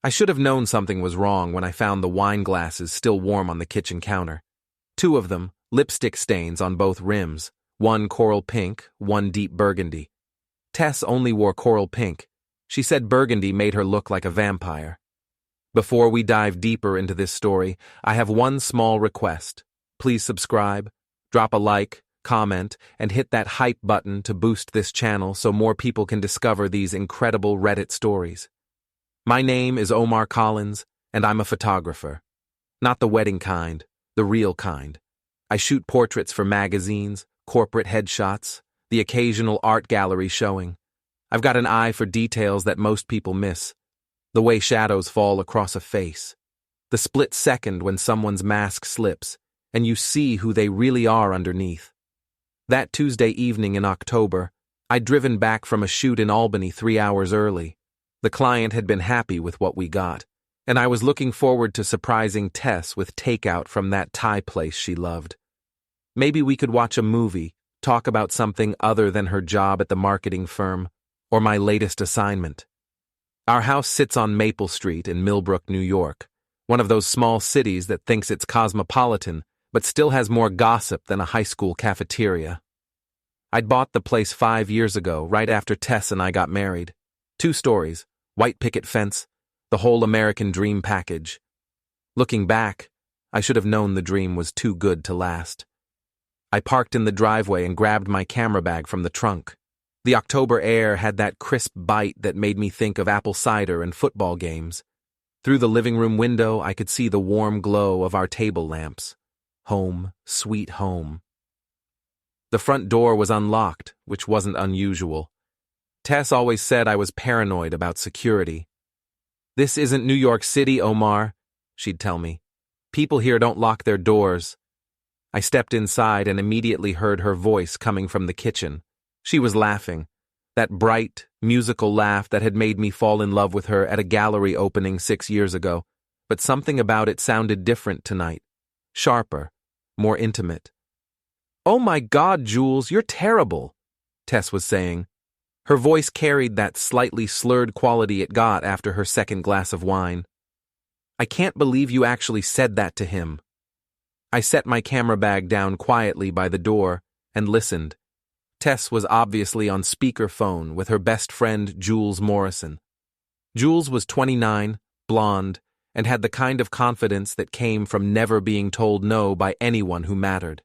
I should have known something was wrong when I found the wine glasses still warm on the kitchen counter. Two of them, lipstick stains on both rims, one coral pink, one deep burgundy. Tess only wore coral pink. She said burgundy made her look like a vampire. Before we dive deeper into this story, I have one small request. Please subscribe, drop a like, comment, and hit that hype button to boost this channel so more people can discover these incredible Reddit stories. My name is Omar Collins, and I'm a photographer. Not the wedding kind, the real kind. I shoot portraits for magazines, corporate headshots, the occasional art gallery showing. I've got an eye for details that most people miss. The way shadows fall across a face. The split second when someone's mask slips, and you see who they really are underneath. That Tuesday evening in October, I'd driven back from a shoot in Albany 3 hours early. The client had been happy with what we got, and I was looking forward to surprising Tess with takeout from that Thai place she loved. Maybe we could watch a movie, talk about something other than her job at the marketing firm, or my latest assignment. Our house sits on Maple Street in Millbrook, New York, one of those small cities that thinks it's cosmopolitan, but still has more gossip than a high school cafeteria. I'd bought the place 5 years ago, right after Tess and I got married. 2 stories, white picket fence, the whole American dream package. Looking back, I should have known the dream was too good to last. I parked in the driveway and grabbed my camera bag from the trunk. The October air had that crisp bite that made me think of apple cider and football games. Through the living room window, I could see the warm glow of our table lamps. Home, sweet home. The front door was unlocked, which wasn't unusual. Tess always said I was paranoid about security. "This isn't New York City, Omar," she'd tell me. "People here don't lock their doors." I stepped inside and immediately heard her voice coming from the kitchen. She was laughing, that bright, musical laugh that had made me fall in love with her at a gallery opening 6 years ago, but something about it sounded different tonight. Sharper, more intimate. "Oh my God, Jules, you're terrible," Tess was saying. Her voice carried that slightly slurred quality it got after her second glass of wine. "I can't believe you actually said that to him." I set my camera bag down quietly by the door and listened. Tess was obviously on speakerphone with her best friend Jules Morrison. Jules was 29, blonde, and had the kind of confidence that came from never being told no by anyone who mattered.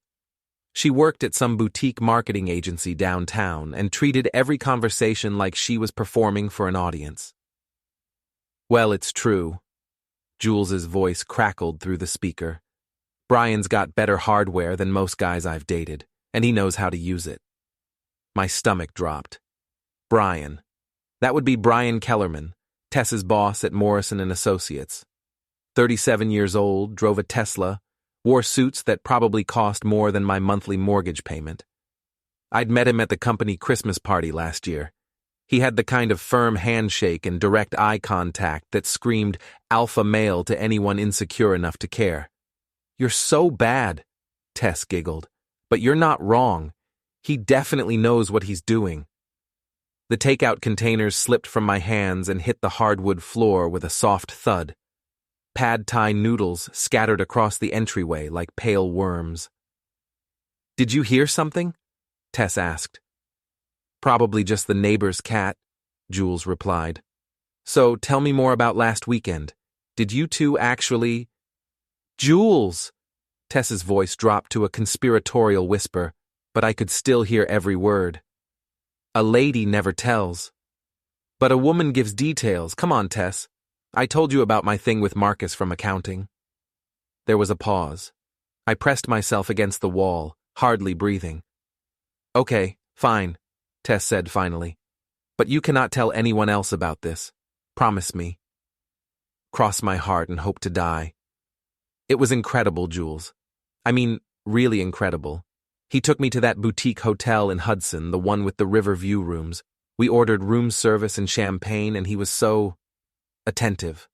She worked at some boutique marketing agency downtown and treated every conversation like she was performing for an audience. "Well, it's true." Jules's voice crackled through the speaker. "Brian's got better hardware than most guys I've dated, and he knows how to use it." My stomach dropped. Brian. That would be Brian Kellerman, Tess's boss at Morrison & Associates. 37 years old, drove a Tesla, wore suits that probably cost more than my monthly mortgage payment. I'd met him at the company Christmas party last year. He had the kind of firm handshake and direct eye contact that screamed alpha male to anyone insecure enough to care. "You're so bad," Tess giggled. "But you're not wrong. He definitely knows what he's doing." The takeout containers slipped from my hands and hit the hardwood floor with a soft thud. Pad Thai noodles scattered across the entryway like pale worms. "Did you hear something?" Tess asked. "Probably just the neighbor's cat," Jules replied. "So tell me more about last weekend. Did you two actually—" "Jules!" Tess's voice dropped to a conspiratorial whisper, but I could still hear every word. "A lady never tells. But a woman gives details. Come on, Tess. I told you about my thing with Marcus from accounting." There was a pause. I pressed myself against the wall, hardly breathing. "Okay, fine," Tess said finally. "But you cannot tell anyone else about this. Promise me." Cross my heart and hope to die. It was incredible, Jules. I mean, really incredible. He took me to that boutique hotel in Hudson, the one with the river view rooms. We ordered room service and champagne, and he was so attentive.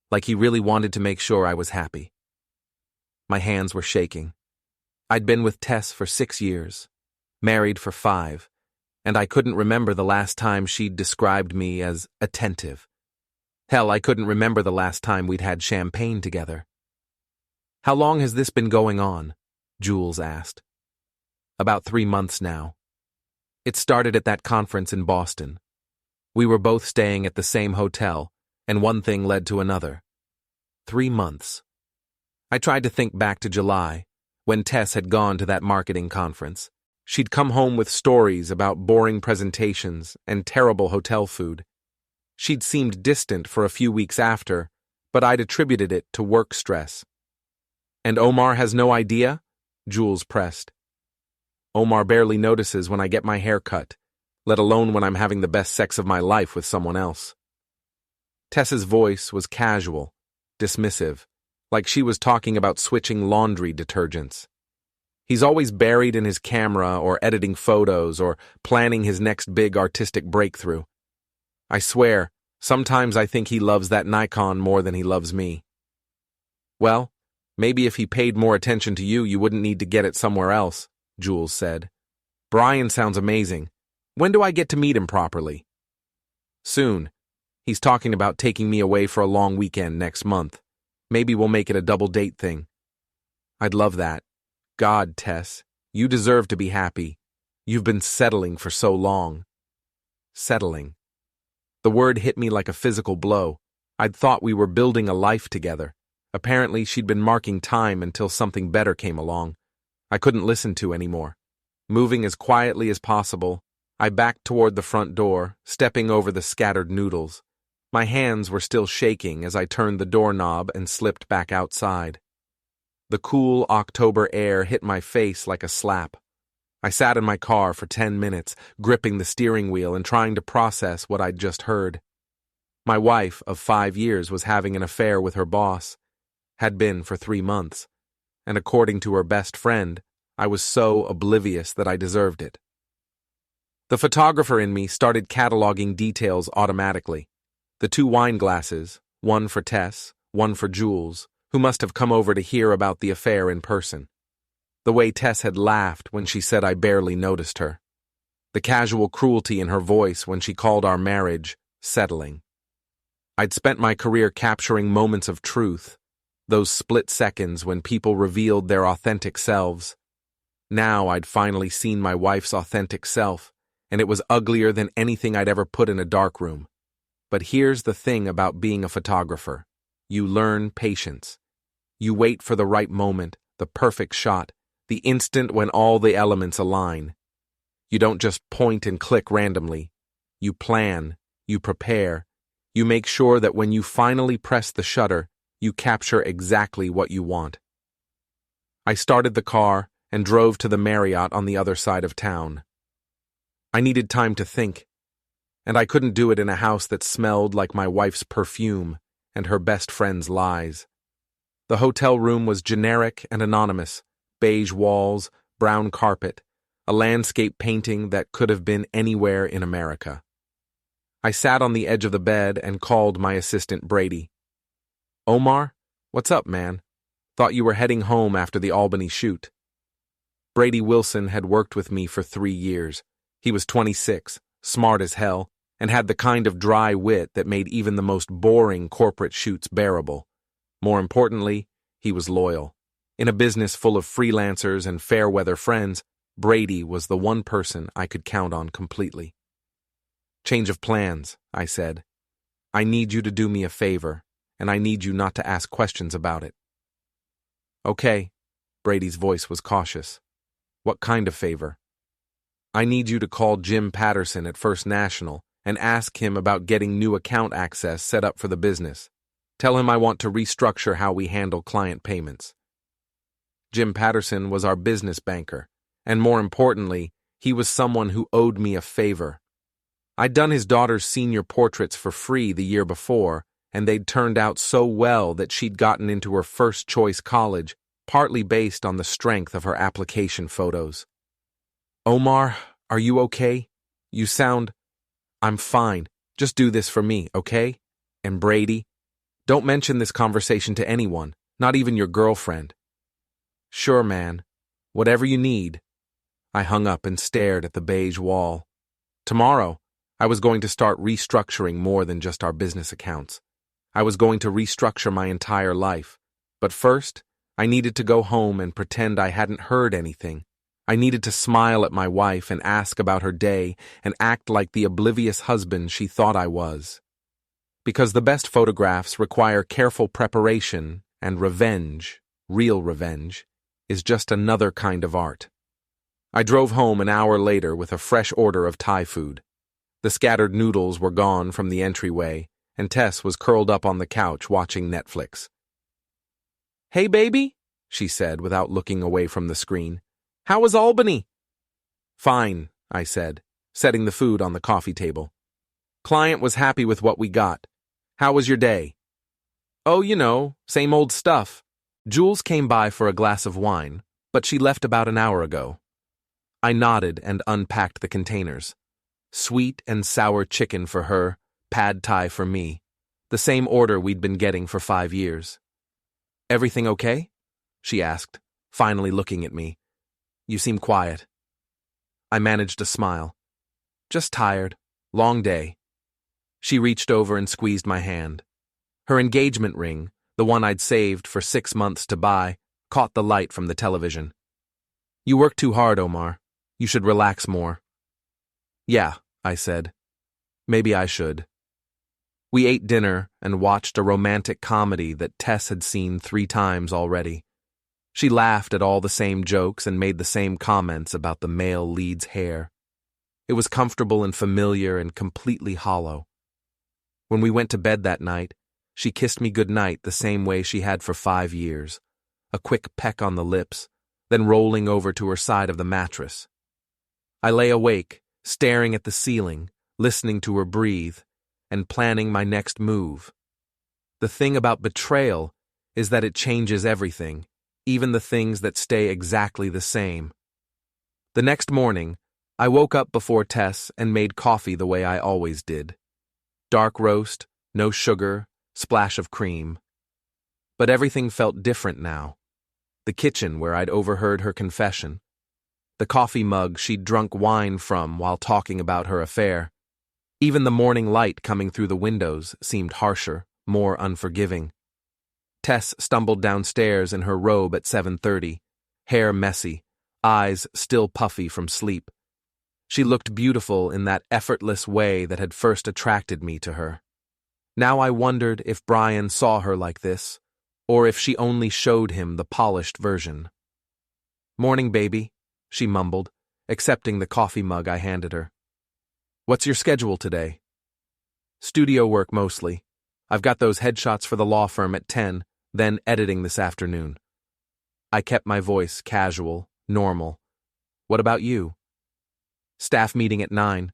Like he really wanted to make sure I was happy. My hands were shaking. I'd been with Tess for 6 years, married for 5, and I couldn't remember the last time she'd described me as attentive. Hell, I couldn't remember the last time we'd had champagne together. How long has this been going on? Jules asked. About 3 months now. It started at that conference in Boston. We were both staying at the same hotel, and one thing led to another. 3 months. I tried to think back to July, when Tess had gone to that marketing conference. She'd come home with stories about boring presentations and terrible hotel food. She'd seemed distant for a few weeks after, but I'd attributed it to work stress. And Omar has no idea? Jules pressed. Omar barely notices when I get my hair cut, let alone when I'm having the best sex of my life with someone else. Tess's voice was casual, dismissive, like she was talking about switching laundry detergents. He's always buried in his camera or editing photos or planning his next big artistic breakthrough. I swear, sometimes I think he loves that Nikon more than he loves me. Well, maybe if he paid more attention to you, you wouldn't need to get it somewhere else, Jules said. Brian sounds amazing. When do I get to meet him properly? Soon. He's talking about taking me away for a long weekend next month. Maybe we'll make it a double date thing. I'd love that. God, Tess, you deserve to be happy. You've been settling for so long. Settling. The word hit me like a physical blow. I'd thought we were building a life together. Apparently, she'd been marking time until something better came along. I couldn't listen to anymore. Moving as quietly as possible, I backed toward the front door, stepping over the scattered noodles. My hands were still shaking as I turned the doorknob and slipped back outside. The cool October air hit my face like a slap. I sat in my car for 10 minutes, gripping the steering wheel and trying to process what I'd just heard. My wife of 5 years was having an affair with her boss, had been for 3 months, and according to her best friend, I was so oblivious that I deserved it. The photographer in me started cataloging details automatically. The 2 wine glasses, one for Tess, one for Jules, who must have come over to hear about the affair in person. The way Tess had laughed when she said I barely noticed her. The casual cruelty in her voice when she called our marriage settling. I'd spent my career capturing moments of truth, those split seconds when people revealed their authentic selves. Now I'd finally seen my wife's authentic self, and it was uglier than anything I'd ever put in a darkroom. But here's the thing about being a photographer. You learn patience. You wait for the right moment, the perfect shot, the instant when all the elements align. You don't just point and click randomly. You plan, you prepare, you make sure that when you finally press the shutter, you capture exactly what you want. I started the car and drove to the Marriott on the other side of town. I needed time to think, and I couldn't do it in a house that smelled like my wife's perfume and her best friend's lies. The hotel room was generic and anonymous, beige walls, brown carpet, a landscape painting that could have been anywhere in America. I sat on the edge of the bed and called my assistant Brady. Omar, what's up, man? Thought you were heading home after the Albany shoot. Brady Wilson had worked with me for 3 years. He was 26, smart as hell, and had the kind of dry wit that made even the most boring corporate shoots bearable. More importantly, he was loyal. In a business full of freelancers and fair-weather friends, Brady was the one person I could count on completely. Change of plans, I said. I need you to do me a favor, and I need you not to ask questions about it. Okay, Brady's voice was cautious. What kind of favor? I need you to call Jim Patterson at First National and ask him about getting new account access set up for the business. Tell him I want to restructure how we handle client payments. Jim Patterson was our business banker, and more importantly, he was someone who owed me a favor. I'd done his daughter's senior portraits for free the year before, and they'd turned out so well that she'd gotten into her first-choice college, partly based on the strength of her application photos. Omar, are you okay? You sound... I'm fine. Just do this for me, okay? And Brady, don't mention this conversation to anyone, not even your girlfriend. Sure, man. Whatever you need. I hung up and stared at the beige wall. Tomorrow, I was going to start restructuring more than just our business accounts. I was going to restructure my entire life. But first, I needed to go home and pretend I hadn't heard anything. I needed to smile at my wife and ask about her day and act like the oblivious husband she thought I was. Because the best photographs require careful preparation, and revenge, real revenge, is just another kind of art. I drove home an hour later with a fresh order of Thai food. The scattered noodles were gone from the entryway, and Tess was curled up on the couch watching Netflix. "Hey, baby," she said without looking away from the screen. "How was Albany?" "Fine," I said, setting the food on the coffee table. "Client was happy with what we got. How was your day?" "Oh, same old stuff. Jules came by for a glass of wine, but she left about an hour ago." I nodded and unpacked the containers. Sweet and sour chicken for her, pad thai for me. The same order we'd been getting for 5 years. "Everything okay?" she asked, finally looking at me. "You seem quiet." I managed a smile. "Just tired. Long day." She reached over and squeezed my hand. Her engagement ring, the one I'd saved for 6 months to buy, caught the light from the television. "You work too hard, Omar. You should relax more." "Yeah," I said. "Maybe I should." We ate dinner and watched a romantic comedy that Tess had seen 3 times already. She laughed at all the same jokes and made the same comments about the male lead's hair. It was comfortable and familiar and completely hollow. When we went to bed that night, she kissed me goodnight the same way she had for 5 years, a quick peck on the lips, then rolling over to her side of the mattress. I lay awake, staring at the ceiling, listening to her breathe, and planning my next move. The thing about betrayal is that it changes everything, even the things that stay exactly the same. The next morning, I woke up before Tess and made coffee the way I always did. Dark roast, no sugar, splash of cream. But everything felt different now. The kitchen where I'd overheard her confession. The coffee mug she'd drunk wine from while talking about her affair. Even the morning light coming through the windows seemed harsher, more unforgiving. Tess stumbled downstairs in her robe at 7:30, hair messy, eyes still puffy from sleep. She looked beautiful in that effortless way that had first attracted me to her. Now I wondered if Brian saw her like this, or if she only showed him the polished version. "Morning, baby," she mumbled, accepting the coffee mug I handed her. "What's your schedule today?" "Studio work mostly. I've got those headshots for the law firm at 10, then editing this afternoon." I kept my voice casual, normal. "What about you?" "Staff meeting at 9.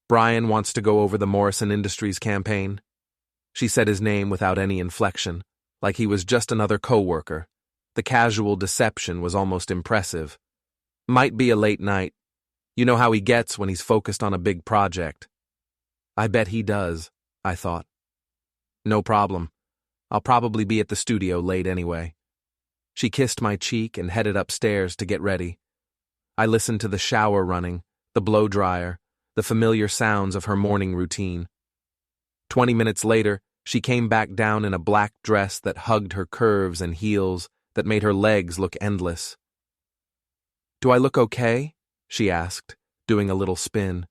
Brian wants to go over the Morrison Industries campaign." She said his name without any inflection, like he was just another coworker. The casual deception was almost impressive. "Might be a late night. You know how he gets when he's focused on a big project." "I bet he does," I thought. "No problem. I'll probably be at the studio late anyway." She kissed my cheek and headed upstairs to get ready. I listened to the shower running, the blow dryer, the familiar sounds of her morning routine. 20 minutes later, she came back down in a black dress that hugged her curves and heels that made her legs look endless. "Do I look okay?" she asked, doing a little spin.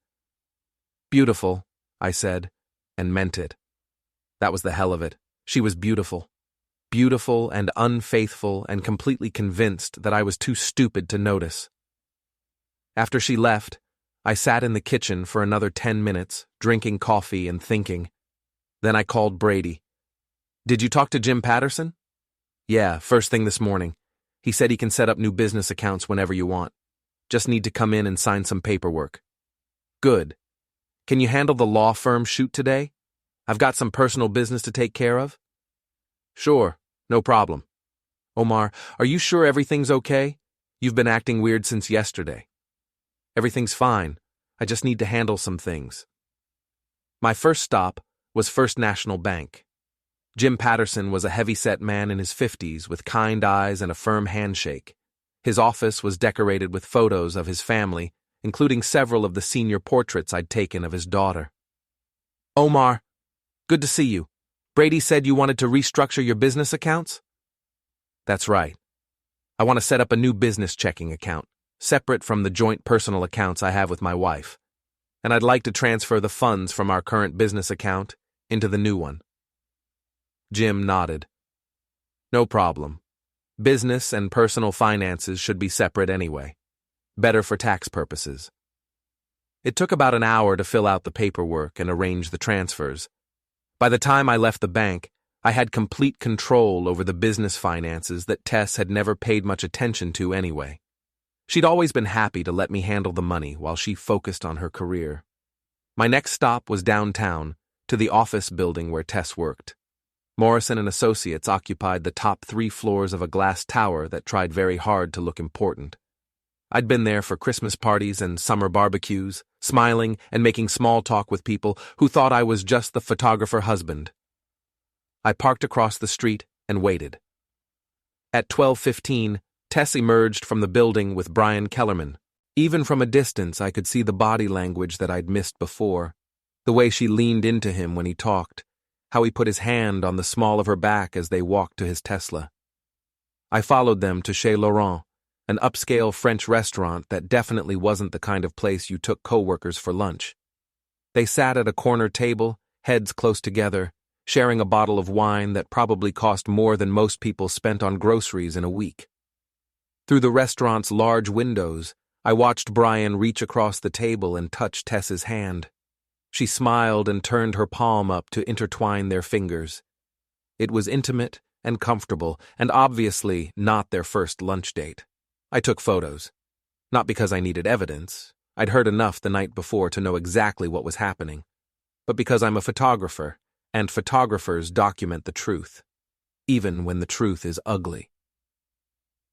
"Beautiful," I said, and meant it. That was the hell of it. She was beautiful. Beautiful and unfaithful and completely convinced that I was too stupid to notice. After she left, I sat in the kitchen for another 10 minutes, drinking coffee and thinking. Then I called Brady. "Did you talk to Jim Patterson?" "Yeah, first thing this morning. He said he can set up new business accounts whenever you want. Just need to come in and sign some paperwork." "Good. Can you handle the law firm shoot today? I've got some personal business to take care of." "Sure, no problem." "Omar, are you sure everything's okay? You've been acting weird since yesterday." "Everything's fine. I just need to handle some things." My first stop was First National Bank. Jim Patterson was a heavy-set man in his 50s with kind eyes and a firm handshake. His office was decorated with photos of his family, including several of the senior portraits I'd taken of his daughter. "Omar, good to see you. Brady said you wanted to restructure your business accounts? That's right. I want to set up a new business checking account, separate from the joint personal accounts I have with my wife. And I'd like to transfer the funds from our current business account into the new one. Jim nodded. No problem. Business and personal finances should be separate anyway. Better for tax purposes. It took about an hour to fill out the paperwork and arrange the transfers. By the time I left the bank, I had complete control over the business finances that Tess had never paid much attention to anyway. She'd always been happy to let me handle the money while she focused on her career. My next stop was downtown, to the office building where Tess worked. Morrison & Associates occupied the top 3 floors of a glass tower that tried very hard to look important. I'd been there for Christmas parties and summer barbecues, smiling and making small talk with people who thought I was just the photographer husband. I parked across the street and waited. At 12:15, Tess emerged from the building with Brian Kellerman. Even from a distance, I could see the body language that I'd missed before, the way she leaned into him when he talked, how he put his hand on the small of her back as they walked to his Tesla. I followed them to Chez Laurent, an upscale French restaurant that definitely wasn't the kind of place you took coworkers for lunch. They sat at a corner table, heads close together, sharing a bottle of wine that probably cost more than most people spent on groceries in a week. Through the restaurant's large windows, I watched Brian reach across the table and touch Tess's hand. She smiled and turned her palm up to intertwine their fingers. It was intimate and comfortable, and obviously not their first lunch date. I took photos. Not because I needed evidence. I'd heard enough the night before to know exactly what was happening. But because I'm a photographer, and photographers document the truth, even when the truth is ugly.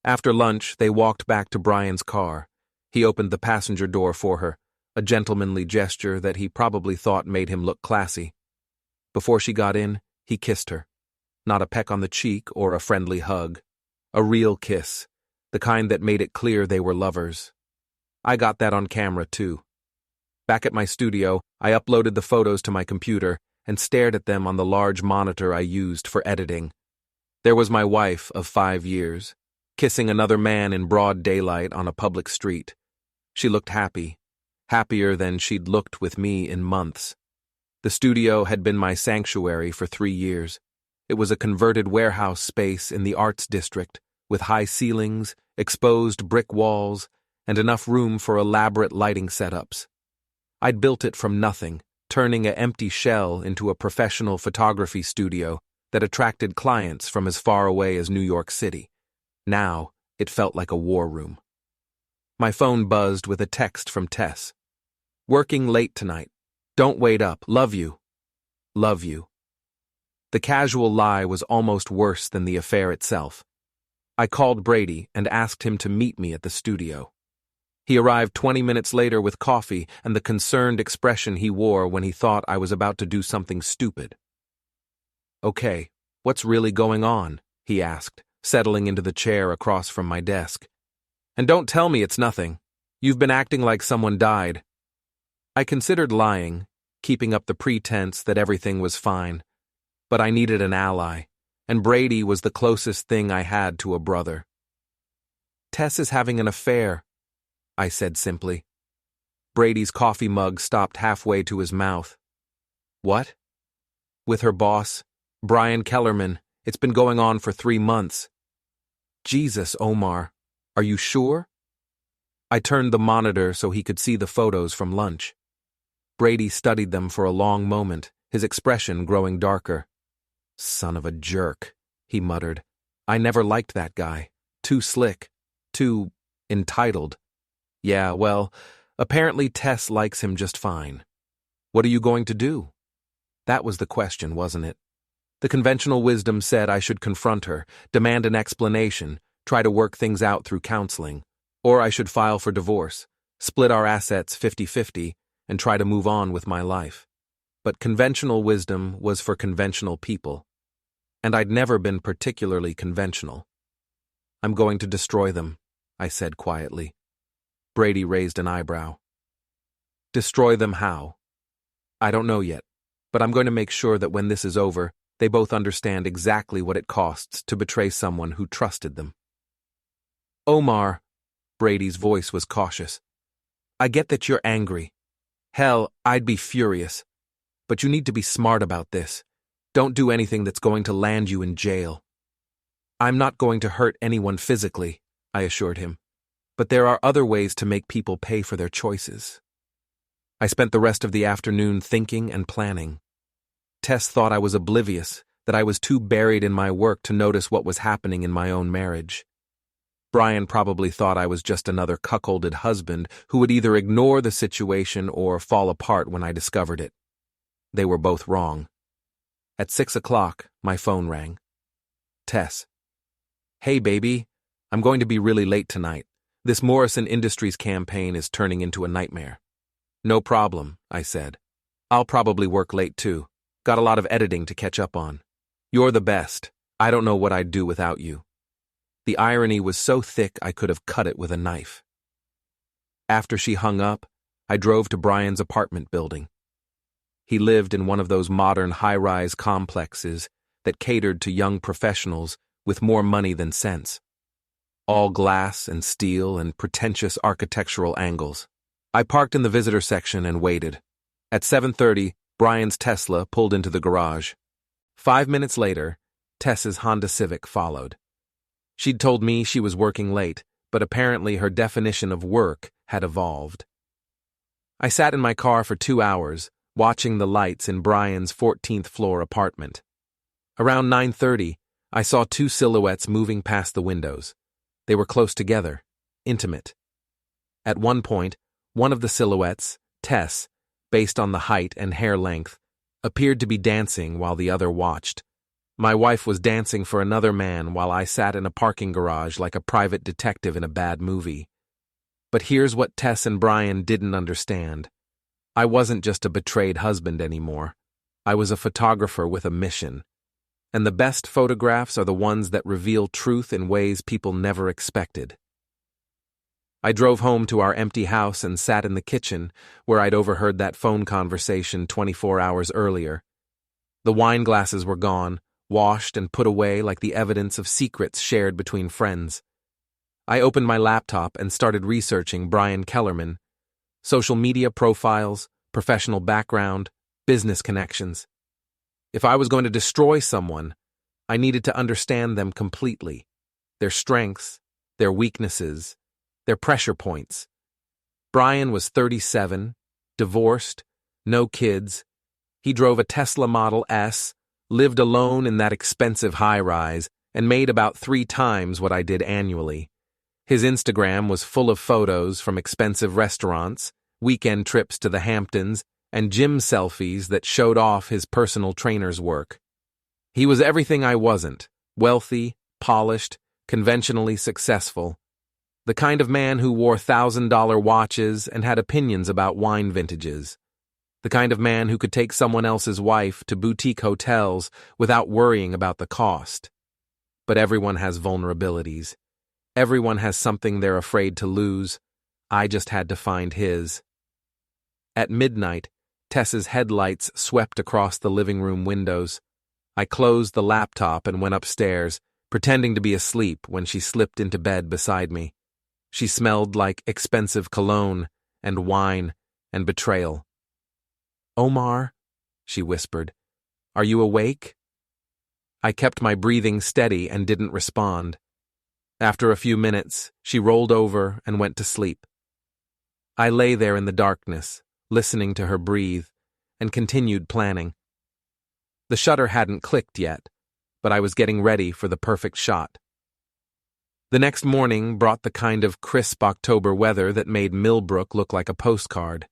After lunch, they walked back to Brian's car. He opened the passenger door for her, a gentlemanly gesture that he probably thought made him look classy. Before she got in, he kissed her. Not a peck on the cheek or a friendly hug. A real kiss, the kind that made it clear they were lovers. I got that on camera, too. Back at my studio, I uploaded the photos to my computer and stared at them on the large monitor I used for editing. There was my wife of 5 years, kissing another man in broad daylight on a public street. She looked happy, happier than she'd looked with me in months. The studio had been my sanctuary for 3 years. It was a converted warehouse space in the arts district, with high ceilings, exposed brick walls, and enough room for elaborate lighting setups. I'd built it from nothing, turning an empty shell into a professional photography studio that attracted clients from as far away as New York City. Now, it felt like a war room. My phone buzzed with a text from Tess. Working late tonight. Don't wait up. Love you. Love you. The casual lie was almost worse than the affair itself. I called Brady and asked him to meet me at the studio. He arrived 20 minutes later with coffee and the concerned expression he wore when he thought I was about to do something stupid. Okay, what's really going on? He asked, settling into the chair across from my desk. And don't tell me it's nothing. You've been acting like someone died. I considered lying, keeping up the pretense that everything was fine. But I needed an ally, and Brady was the closest thing I had to a brother. Tess is having an affair, I said simply. Brady's coffee mug stopped halfway to his mouth. What? With her boss, Brian Kellerman. It's been going on for 3 months. Jesus, Omar. Are you sure? I turned the monitor so he could see the photos from lunch. Brady studied them for a long moment, his expression growing darker. Son of a jerk, he muttered. I never liked that guy. Too slick. Too entitled. Yeah, well, apparently Tess likes him just fine. What are you going to do? That was the question, wasn't it? The conventional wisdom said I should confront her, demand an explanation, try to work things out through counseling, or I should file for divorce, split our assets 50-50, and try to move on with my life. But conventional wisdom was for conventional people, and I'd never been particularly conventional. I'm going to destroy them, I said quietly. Brady raised an eyebrow. Destroy them how? I don't know yet, but I'm going to make sure that when this is over, They both understand exactly what it costs to betray someone who trusted them. Omar, Brady's voice was cautious. I get that you're angry. Hell, I'd be furious. But you need to be smart about this. Don't do anything that's going to land you in jail. I'm not going to hurt anyone physically, I assured him. But there are other ways to make people pay for their choices. I spent the rest of the afternoon thinking and planning. Tess thought I was oblivious, that I was too buried in my work to notice what was happening in my own marriage. Brian probably thought I was just another cuckolded husband who would either ignore the situation or fall apart when I discovered it. They were both wrong. At 6 o'clock, my phone rang. Tess. Hey, baby. I'm going to be really late tonight. This Morrison Industries campaign is turning into a nightmare. No problem, I said. I'll probably work late too. Got a lot of editing to catch up on. You're the best. I don't know what I'd do without you. The irony was so thick I could have cut it with a knife. After she hung up, I drove to Brian's apartment building. He lived in one of those modern high-rise complexes that catered to young professionals with more money than sense. All glass and steel and pretentious architectural angles. I parked in the visitor section and waited. At 7:30, Brian's Tesla pulled into the garage. 5 minutes later, Tess's Honda Civic followed. She'd told me she was working late, but apparently her definition of work had evolved. I sat in my car for 2 hours, watching the lights in Brian's 14th floor apartment. Around 9:30, I saw two silhouettes moving past the windows. They were close together, intimate. At one point, one of the silhouettes, Tess, based on the height and hair length, appeared to be dancing while the other watched. My wife was dancing for another man while I sat in a parking garage like a private detective in a bad movie. But here's what Tess and Brian didn't understand. I wasn't just a betrayed husband anymore. I was a photographer with a mission. And the best photographs are the ones that reveal truth in ways people never expected. I drove home to our empty house and sat in the kitchen, where I'd overheard that phone conversation 24 hours earlier. The wine glasses were gone, washed and put away like the evidence of secrets shared between friends. I opened my laptop and started researching Brian Kellerman. Social media profiles, professional background, business connections. If I was going to destroy someone, I needed to understand them completely. Their strengths, their weaknesses, their pressure points. Brian was 37, divorced, no kids. He drove a Tesla Model S, lived alone in that expensive high-rise, and made about 3 times what I did annually. His Instagram was full of photos from expensive restaurants, weekend trips to the Hamptons, and gym selfies that showed off his personal trainer's work. He was everything I wasn't: wealthy, polished, conventionally successful. The kind of man who wore $1,000 watches and had opinions about wine vintages. The kind of man who could take someone else's wife to boutique hotels without worrying about the cost. But everyone has vulnerabilities. Everyone has something they're afraid to lose. I just had to find his. At midnight, Tess's headlights swept across the living room windows. I closed the laptop and went upstairs, pretending to be asleep when she slipped into bed beside me. She smelled like expensive cologne and wine and betrayal. "Omar," she whispered, "are you awake?" I kept my breathing steady and didn't respond. After a few minutes, she rolled over and went to sleep. I lay there in the darkness, listening to her breathe, and continued planning. The shutter hadn't clicked yet, but I was getting ready for the perfect shot. The next morning brought the kind of crisp October weather that made Millbrook look like a postcard.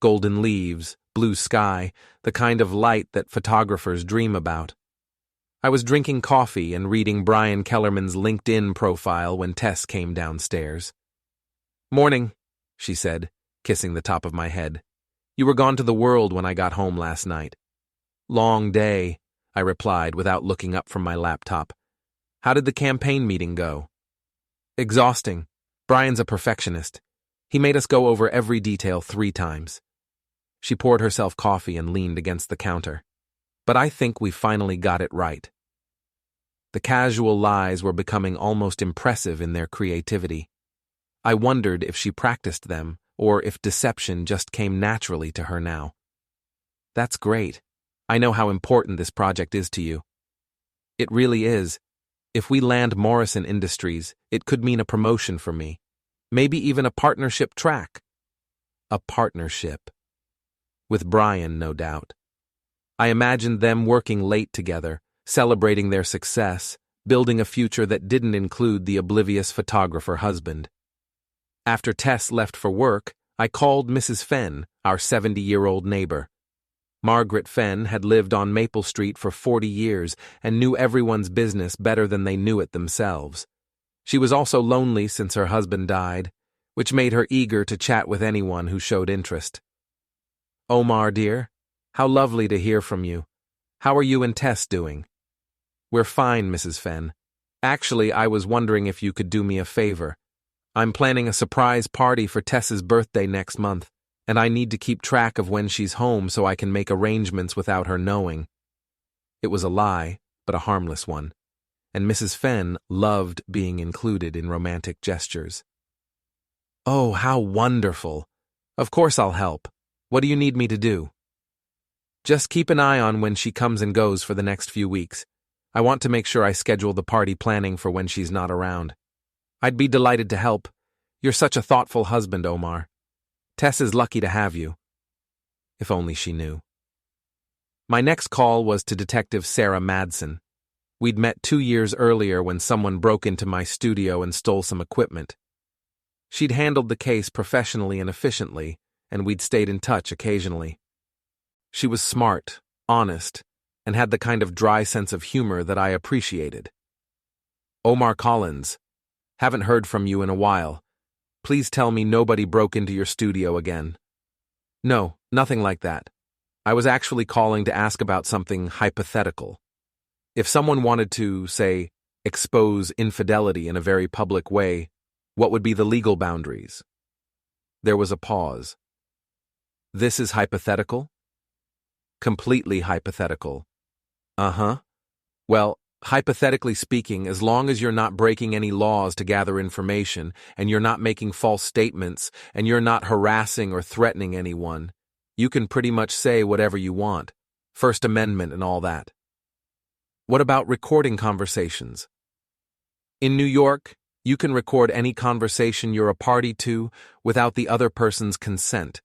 Golden leaves, blue sky, the kind of light that photographers dream about. I was drinking coffee and reading Brian Kellerman's LinkedIn profile when Tess came downstairs. "Morning," she said, kissing the top of my head. "You were gone to the world when I got home last night." "Long day," I replied without looking up from my laptop. "How did the campaign meeting go?" "Exhausting. Brian's a perfectionist. He made us go over every detail 3 times. She poured herself coffee and leaned against the counter. but I think we finally got it right. The casual lies were becoming almost impressive in their creativity. I wondered if she practiced them, or if deception just came naturally to her now. That's great. I know how important this project is to you. It really is. If we land Morrison Industries, it could mean a promotion for me. Maybe even a partnership track. A partnership. With Brian, no doubt. I imagined them working late together, celebrating their success, building a future that didn't include the oblivious photographer husband. After Tess left for work, I called Mrs. Fenn, our 70-year-old neighbor. Margaret Fenn had lived on Maple Street for 40 years and knew everyone's business better than they knew it themselves. She was also lonely since her husband died, which made her eager to chat with anyone who showed interest. "Omar, dear, how lovely to hear from you. How are you and Tess doing?" "We're fine, Mrs. Fenn. Actually, I was wondering if you could do me a favor. I'm planning a surprise party for Tess's birthday next month, and I need to keep track of when she's home so I can make arrangements without her knowing." It was a lie, but a harmless one, and Mrs. Fenn loved being included in romantic gestures. "Oh, how wonderful! Of course I'll help. What do you need me to do?" "Just keep an eye on when she comes and goes for the next few weeks. I want to make sure I schedule the party planning for when she's not around. I'd be delighted to help. You're such a thoughtful husband, Omar. Tess is lucky to have you." If only she knew. My next call was to Detective Sarah Madsen. We'd met 2 years earlier when someone broke into my studio and stole some equipment. She'd handled the case professionally and efficiently, and we'd stayed in touch occasionally. She was smart, honest, and had the kind of dry sense of humor that I appreciated. "Omar Collins. Haven't heard from you in a while. Please tell me nobody broke into your studio again." "No, nothing like that. I was actually calling to ask about something hypothetical. If someone wanted to, say, expose infidelity in a very public way, what would be the legal boundaries?" There was a pause. "This is hypothetical?" "Completely hypothetical." "Uh-huh. Well, hypothetically speaking, as long as you're not breaking any laws to gather information, and you're not making false statements, and you're not harassing or threatening anyone, you can pretty much say whatever you want. First Amendment and all that." "What about recording conversations?" "In New York, you can record any conversation you're a party to without the other person's consent.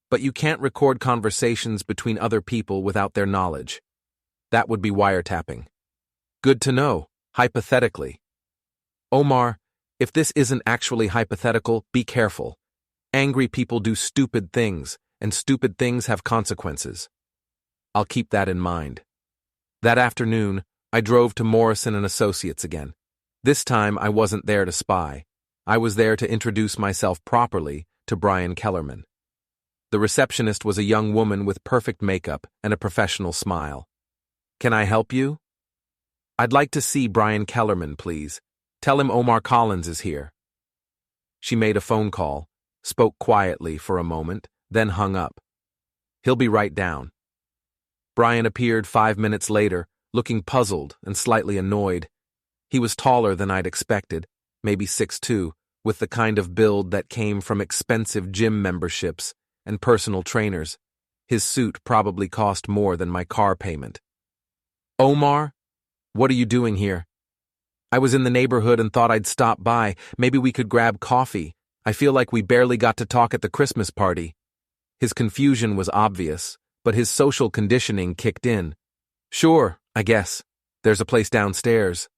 But you can't record conversations between other people without their knowledge. That would be wiretapping." "Good to know, hypothetically." "Omar, if this isn't actually hypothetical, be careful. Angry people do stupid things, and stupid things have consequences." "I'll keep that in mind." That afternoon, I drove to Morrison & Associates again. This time, I wasn't there to spy. I was there to introduce myself properly to Brian Kellerman. The receptionist was a young woman with perfect makeup and a professional smile. "Can I help you?" "I'd like to see Brian Kellerman, please. Tell him Omar Collins is here." She made a phone call, spoke quietly for a moment, then hung up. "He'll be right down." Brian appeared 5 minutes later, looking puzzled and slightly annoyed. He was taller than I'd expected, maybe 6'2", with the kind of build that came from expensive gym memberships and personal trainers. His suit probably cost more than my car payment. "Omar? What are you doing here?" "I was in the neighborhood and thought I'd stop by. Maybe we could grab coffee. I feel like we barely got to talk at the Christmas party." His confusion was obvious, but his social conditioning kicked in. "Sure, I guess. There's a place downstairs."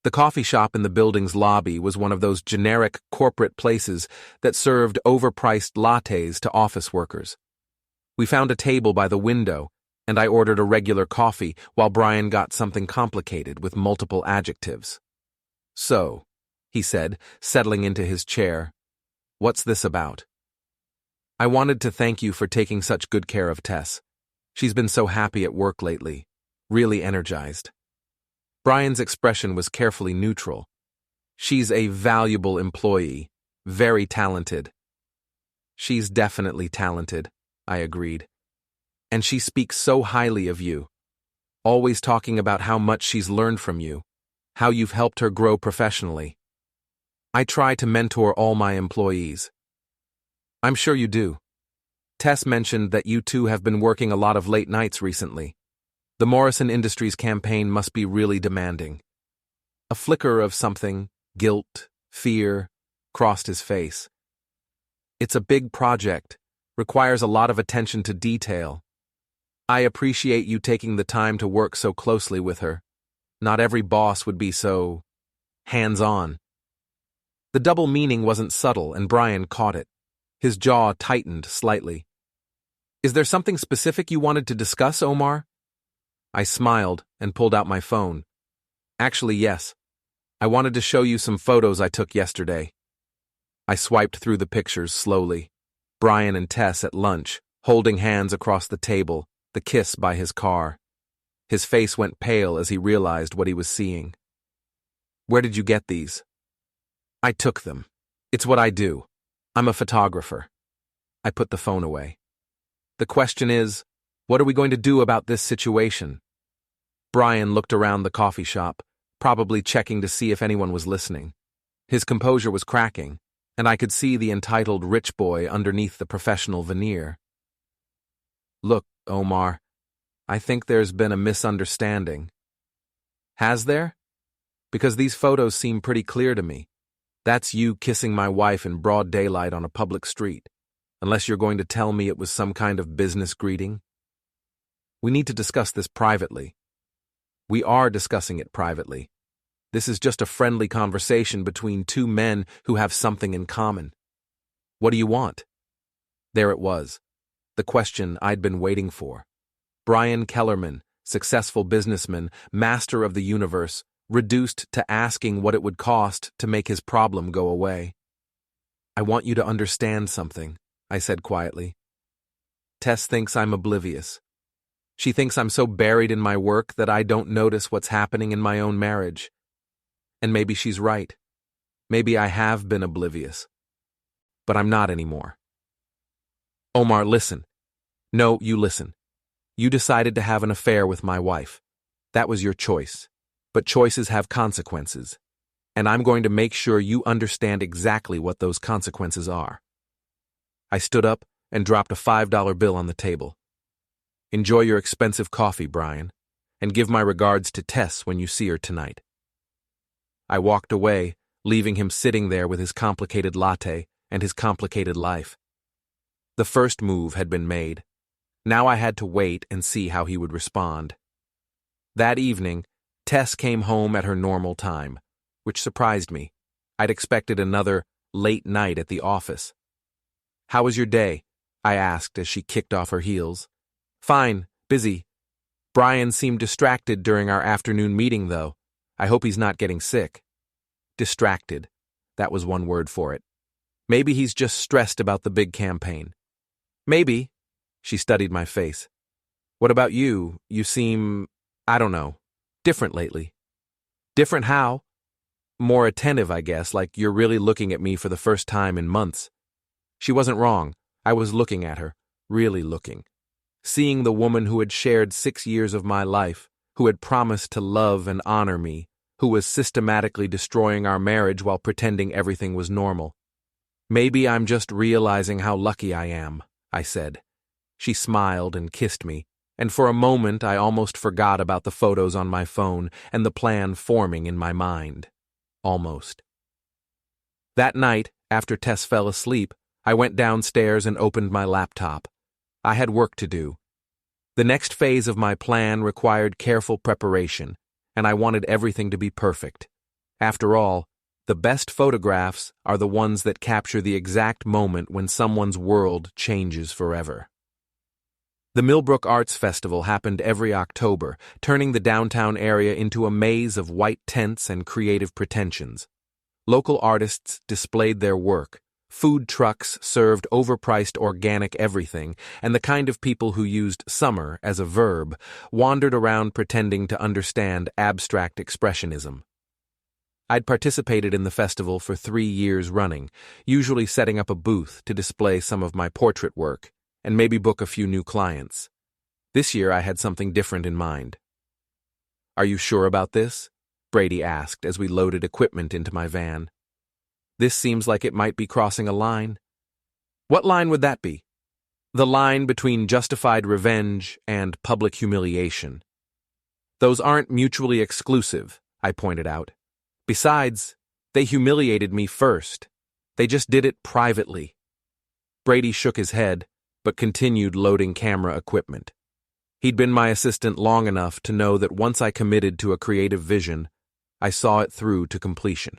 The coffee shop in the building's lobby was one of those generic corporate places that served overpriced lattes to office workers. We found a table by the window, and I ordered a regular coffee while Brian got something complicated with multiple adjectives. "So," he said, settling into his chair, "what's this about?" "I wanted to thank you for taking such good care of Tess. She's been so happy at work lately, really energized." Brian's expression was carefully neutral. "She's a valuable employee, very talented." "She's definitely talented," I agreed. And she speaks so highly of you, always talking about how much she's learned from you, how you've helped her grow professionally. I try to mentor all my employees. I'm sure you do. Tess mentioned that you two have been working a lot of late nights recently. The Morrison Industries campaign must be really demanding. A flicker of something, guilt, fear, crossed his face. It's a big project, requires a lot of attention to detail. I appreciate you taking the time to work so closely with her. Not every boss would be so hands-on. The double meaning wasn't subtle, and Brian caught it. His jaw tightened slightly. Is there something specific you wanted to discuss, Omar? I smiled and pulled out my phone. Actually, yes. I wanted to show you some photos I took yesterday. I swiped through the pictures slowly. Brian and Tess at lunch, holding hands across the table, the kiss by his car. His face went pale as he realized what he was seeing. Where did you get these? I took them. It's what I do. I'm a photographer. I put the phone away. The question is, what are we going to do about this situation? Brian looked around the coffee shop, probably checking to see if anyone was listening. His composure was cracking, and I could see the entitled rich boy underneath the professional veneer. Look, Omar, I think there's been a misunderstanding. Has there? Because these photos seem pretty clear to me. That's you kissing my wife in broad daylight on a public street, unless you're going to tell me it was some kind of business greeting. We need to discuss this privately. We are discussing it privately. This is just a friendly conversation between two men who have something in common. What do you want? There it was, the question I'd been waiting for. Brian Kellerman, successful businessman, master of the universe, reduced to asking what it would cost to make his problem go away. I want you to understand something, I said quietly. Tess thinks I'm oblivious. She thinks I'm so buried in my work that I don't notice what's happening in my own marriage. And maybe she's right. Maybe I have been oblivious. But I'm not anymore. Omar, listen. No, you listen. You decided to have an affair with my wife. That was your choice. But choices have consequences. And I'm going to make sure you understand exactly what those consequences are. I stood up and dropped a $5 bill on the table. Enjoy your expensive coffee, Brian, and give my regards to Tess when you see her tonight. I walked away, leaving him sitting there with his complicated latte and his complicated life. The first move had been made. Now I had to wait and see how he would respond. That evening, Tess came home at her normal time, which surprised me. I'd expected another late night at the office. How was your day? I asked as she kicked off her heels. Fine, busy. Brian seemed distracted during our afternoon meeting, though. I hope he's not getting sick. Distracted. That was one word for it. Maybe he's just stressed about the big campaign. Maybe. She studied my face. What about you? You seem, I don't know, different lately. Different how? More attentive, I guess, like you're really looking at me for the first time in months. She wasn't wrong. I was looking at her, really looking. Seeing the woman who had shared 6 years of my life, who had promised to love and honor me, who was systematically destroying our marriage while pretending everything was normal. Maybe I'm just realizing how lucky I am, I said. She smiled and kissed me, and for a moment I almost forgot about the photos on my phone and the plan forming in my mind. Almost. That night, after Tess fell asleep, I went downstairs and opened my laptop. I had work to do. The next phase of my plan required careful preparation, and I wanted everything to be perfect. After all, the best photographs are the ones that capture the exact moment when someone's world changes forever. The Millbrook Arts Festival happened every October, turning the downtown area into a maze of white tents and creative pretensions. Local artists displayed their work. Food trucks served overpriced organic everything, and the kind of people who used summer as a verb wandered around pretending to understand abstract expressionism. I'd participated in the festival for 3 years running, usually setting up a booth to display some of my portrait work, and maybe book a few new clients. This year I had something different in mind. "Are you sure about this?" Brady asked as we loaded equipment into my van. "This seems like it might be crossing a line." "What line would that be?" "The line between justified revenge and public humiliation." "Those aren't mutually exclusive," I pointed out. "Besides, they humiliated me first. They just did it privately." Brady shook his head, but continued loading camera equipment. He'd been my assistant long enough to know that once I committed to a creative vision, I saw it through to completion.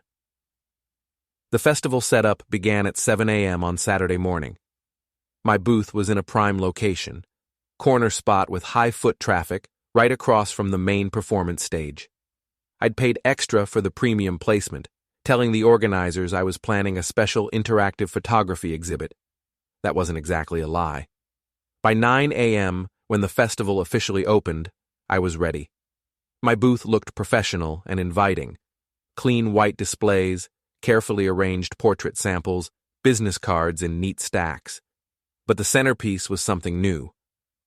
The festival setup began at 7 a.m. on Saturday morning. My booth was in a prime location, corner spot with high foot traffic right across from the main performance stage. I'd paid extra for the premium placement, telling the organizers I was planning a special interactive photography exhibit. That wasn't exactly a lie. By 9 a.m., when the festival officially opened, I was ready. My booth looked professional and inviting. Clean white displays, carefully arranged portrait samples, business cards in neat stacks. But the centerpiece was something new.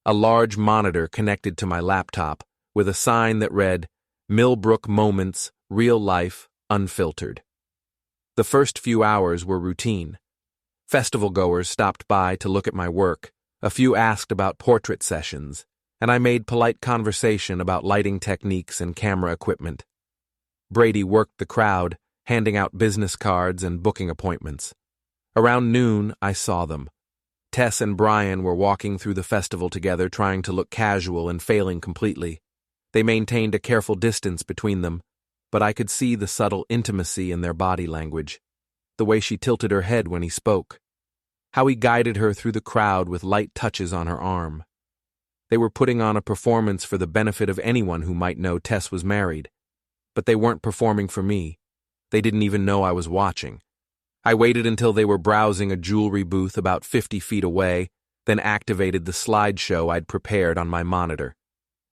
A large monitor connected to my laptop with a sign that read, "Millbrook Moments, Real Life, Unfiltered." The first few hours were routine. Festival goers stopped by to look at my work. A few asked about portrait sessions, and I made polite conversation about lighting techniques and camera equipment. Brady worked the crowd, handing out business cards and booking appointments. Around noon, I saw them. Tess and Brian were walking through the festival together, trying to look casual and failing completely. They maintained a careful distance between them, but I could see the subtle intimacy in their body language, the way she tilted her head when he spoke, how he guided her through the crowd with light touches on her arm. They were putting on a performance for the benefit of anyone who might know Tess was married, but they weren't performing for me. They didn't even know I was watching. I waited until they were browsing a jewelry booth about 50 feet away, then activated the slideshow I'd prepared on my monitor.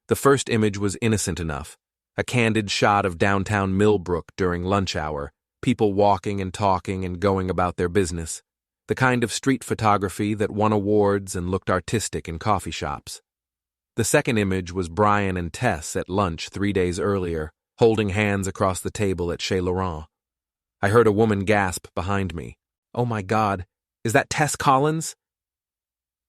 The first image was innocent enough, a candid shot of downtown Millbrook during lunch hour, people walking and talking and going about their business, the kind of street photography that won awards and looked artistic in coffee shops. The second image was Brian and Tess at lunch 3 days earlier, holding hands across the table at Chez Laurent. I heard a woman gasp behind me. "Oh my God, is that Tess Collins?"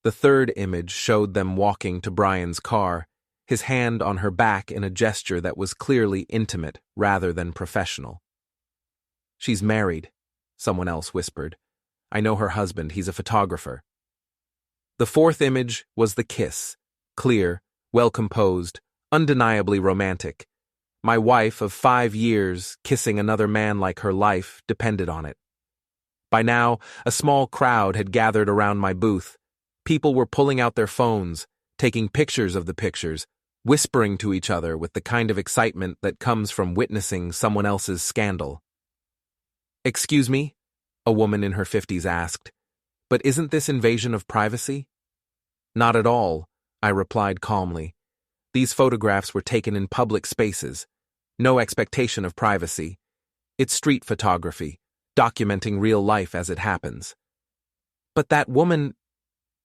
The third image showed them walking to Brian's car, his hand on her back in a gesture that was clearly intimate rather than professional. "She's married," someone else whispered. "I know her husband, he's a photographer." The fourth image was the kiss, clear, well-composed, undeniably romantic. My wife of 5 years kissing another man like her life depended on it. By now, a small crowd had gathered around my booth. People were pulling out their phones, taking pictures of the pictures, whispering to each other with the kind of excitement that comes from witnessing someone else's scandal. "Excuse me?" a woman in her 50s asked, "but isn't this invasion of privacy?" "Not at all," I replied calmly. "These photographs were taken in public spaces. No expectation of privacy. It's street photography, documenting real life as it happens." "But that woman,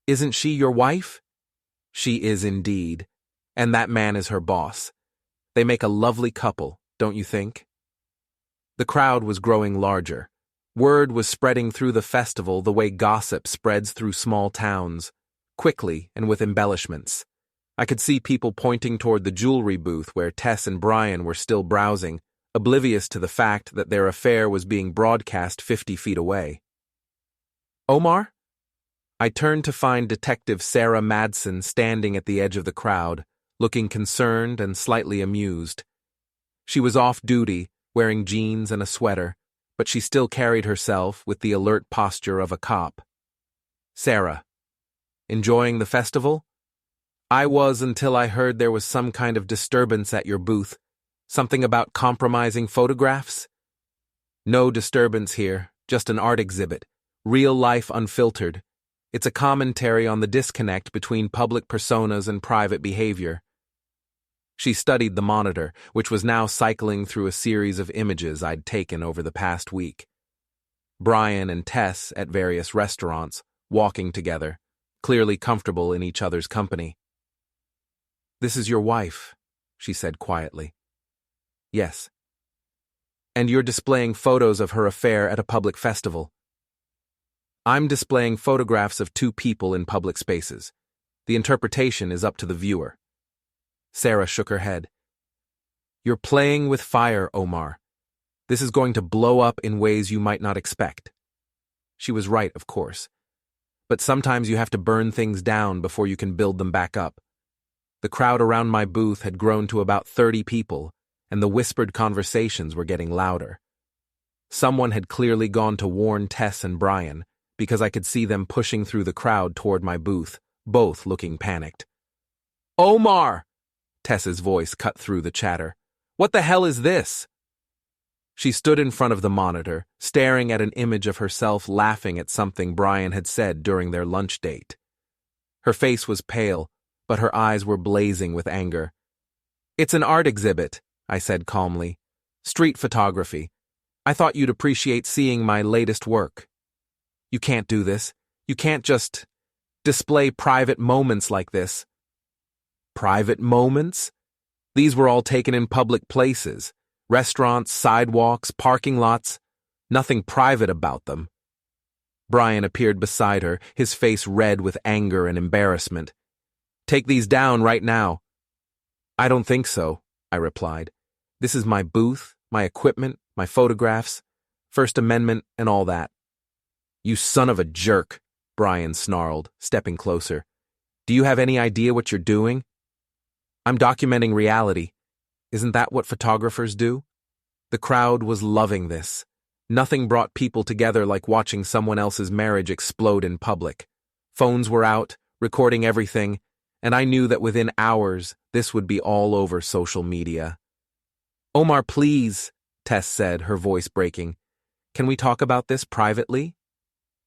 isn't she your wife?" "She is indeed, and that man is her boss. They make a lovely couple, don't you think?" The crowd was growing larger. Word was spreading through the festival the way gossip spreads through small towns, quickly and with embellishments. I could see people pointing toward the jewelry booth where Tess and Brian were still browsing, oblivious to the fact that their affair was being broadcast 50 feet away. "Omar?" I turned to find Detective Sarah Madsen standing at the edge of the crowd, looking concerned and slightly amused. She was off duty, wearing jeans and a sweater, but she still carried herself with the alert posture of a cop. "Sarah, enjoying the festival?" "I was until I heard there was some kind of disturbance at your booth. Something about compromising photographs?" "No disturbance here, just an art exhibit. Real life unfiltered. It's a commentary on the disconnect between public personas and private behavior." She studied the monitor, which was now cycling through a series of images I'd taken over the past week. Brian and Tess at various restaurants, walking together, clearly comfortable in each other's company. This is your wife, she said quietly. Yes. And you're displaying photos of her affair at a public festival. I'm displaying photographs of two people in public spaces. The interpretation is up to the viewer. Sarah shook her head. You're playing with fire, Omar. This is going to blow up in ways you might not expect. She was right, of course. But sometimes you have to burn things down before you can build them back up. The crowd around my booth had grown to about 30 people, and the whispered conversations were getting louder. Someone had clearly gone to warn Tess and Brian, because I could see them pushing through the crowd toward my booth, both looking panicked. Omar! Tess's voice cut through the chatter. What the hell is this? She stood in front of the monitor, staring at an image of herself laughing at something Brian had said during their lunch date. Her face was pale, but her eyes were blazing with anger. It's an art exhibit, I said calmly. Street photography. I thought you'd appreciate seeing my latest work. You can't do this. You can't just display private moments like this. Private moments? These were all taken in public places. Restaurants, sidewalks, parking lots. Nothing private about them. Brian appeared beside her, his face red with anger and embarrassment. Take these down right now. I don't think so, I replied. This is my booth, my equipment, my photographs, First Amendment, and all that. You son of a jerk, Brian snarled, stepping closer. Do you have any idea what you're doing? I'm documenting reality. Isn't that what photographers do? The crowd was loving this. Nothing brought people together like watching someone else's marriage explode in public. Phones were out, recording everything, and I knew that within hours this would be all over social media. Omar, please, Tess said, her voice breaking. Can we talk about this privately?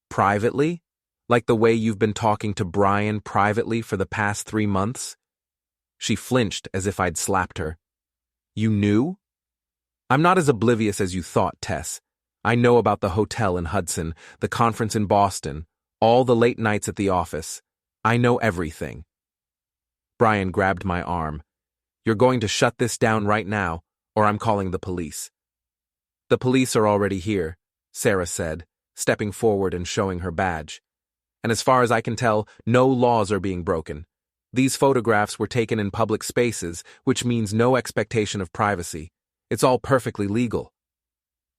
Privately? Like the way you've been talking to Brian privately for the past 3 months? She flinched as if I'd slapped her. You knew? I'm not as oblivious as you thought, Tess. I know about the hotel in Hudson, the conference in Boston, all the late nights at the office. I know everything. Brian grabbed my arm. You're going to shut this down right now, or I'm calling the police. The police are already here, Sarah said, stepping forward and showing her badge. And as far as I can tell, no laws are being broken. These photographs were taken in public spaces, which means no expectation of privacy. It's all perfectly legal.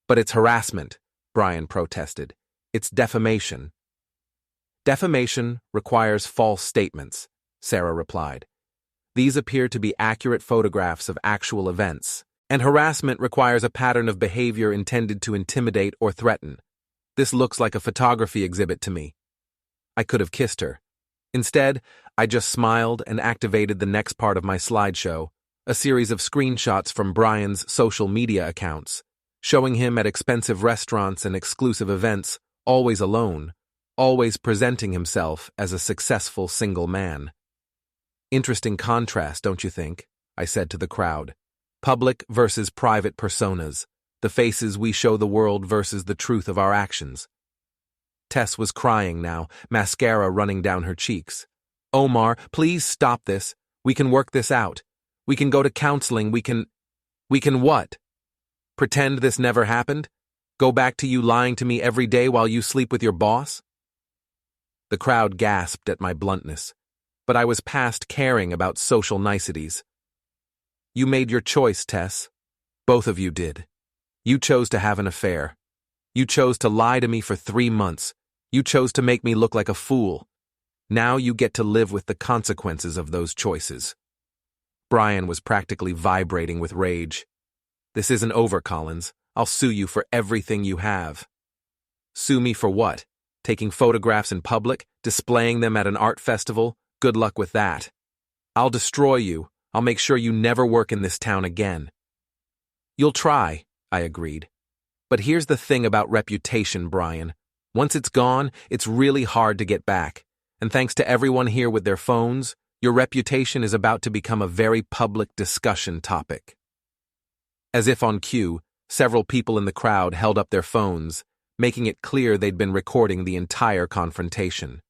But it's harassment, Brian protested. It's defamation. Defamation requires false statements, Sarah replied. These appear to be accurate photographs of actual events, and harassment requires a pattern of behavior intended to intimidate or threaten. This looks like a photography exhibit to me. I could have kissed her. Instead, I just smiled and activated the next part of my slideshow, a series of screenshots from Brian's social media accounts, showing him at expensive restaurants and exclusive events, always alone, always presenting himself as a successful single man. Interesting contrast, don't you think? I said to the crowd. Public versus private personas, the faces we show the world versus the truth of our actions. Tess was crying now, mascara running down her cheeks. Omar, please stop this. We can work this out. We can go to counseling. We can what? Pretend this never happened? Go back to you lying to me every day while you sleep with your boss? The crowd gasped at my bluntness, but I was past caring about social niceties. You made your choice, Tess. Both of you did. You chose to have an affair. You chose to lie to me for 3 months. You chose to make me look like a fool. Now you get to live with the consequences of those choices. Brian was practically vibrating with rage. This isn't over, Collins. I'll sue you for everything you have. Sue me for what? Taking photographs in public? Displaying them at an art festival? Good luck with that. I'll destroy you. I'll make sure you never work in this town again. You'll try, I agreed. But here's the thing about reputation, Brian. Once it's gone, it's really hard to get back. And thanks to everyone here with their phones, your reputation is about to become a very public discussion topic. As if on cue, several people in the crowd held up their phones, making it clear they'd been recording the entire confrontation.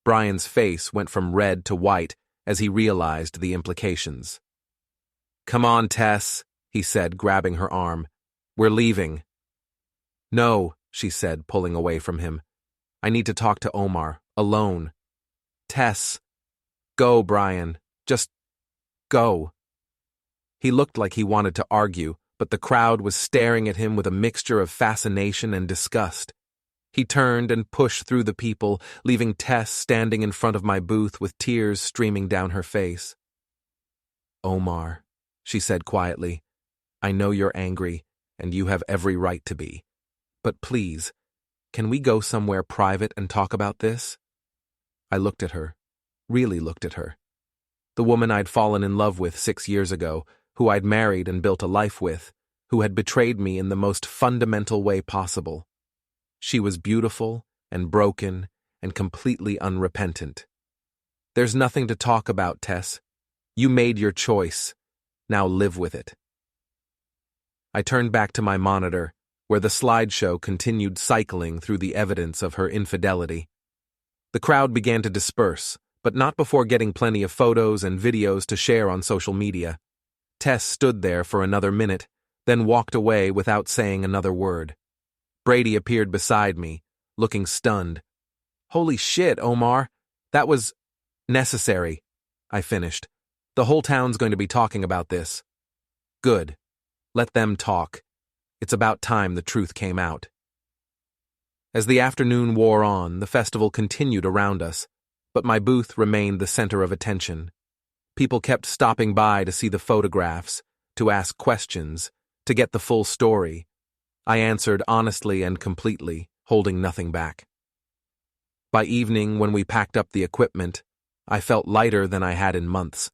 Brian's face went from red to white as he realized the implications. "Come on, Tess," he said, grabbing her arm. "We're leaving." "No," she said, pulling away from him. "I need to talk to Omar, alone." "Tess." "Go, Brian. Just go." He looked like he wanted to argue, but the crowd was staring at him with a mixture of fascination and disgust. He turned and pushed through the people, leaving Tess standing in front of my booth with tears streaming down her face. "Omar," she said quietly, "I know you're angry, and you have every right to be. But please, can we go somewhere private and talk about this?" I looked at her, really looked at her. The woman I'd fallen in love with 6 years ago, who I'd married and built a life with, who had betrayed me in the most fundamental way possible. She was beautiful and broken and completely unrepentant. "There's nothing to talk about, Tess. You made your choice. Now live with it." I turned back to my monitor, where the slideshow continued cycling through the evidence of her infidelity. The crowd began to disperse, but not before getting plenty of photos and videos to share on social media. Tess stood there for another minute, then walked away without saying another word. Brady appeared beside me, looking stunned. "Holy shit, Omar. That was necessary," I finished. "The whole town's going to be talking about this." "Good. Let them talk. It's about time the truth came out." As the afternoon wore on, the festival continued around us, but my booth remained the center of attention. People kept stopping by to see the photographs, to ask questions, to get the full story. I answered honestly and completely, holding nothing back. By evening, when we packed up the equipment, I felt lighter than I had in months.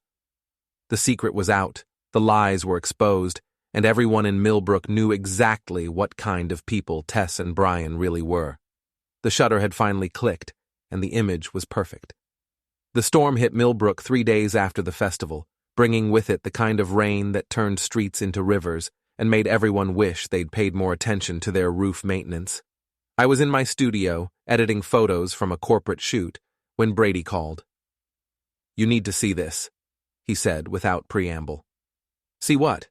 The secret was out, the lies were exposed, and everyone in Millbrook knew exactly what kind of people Tess and Brian really were. The shutter had finally clicked, and the image was perfect. The storm hit Millbrook 3 days after the festival, bringing with it the kind of rain that turned streets into rivers and made everyone wish they'd paid more attention to their roof maintenance. I was in my studio, editing photos from a corporate shoot, when Brady called. "You need to see this," he said without preamble. "See what?"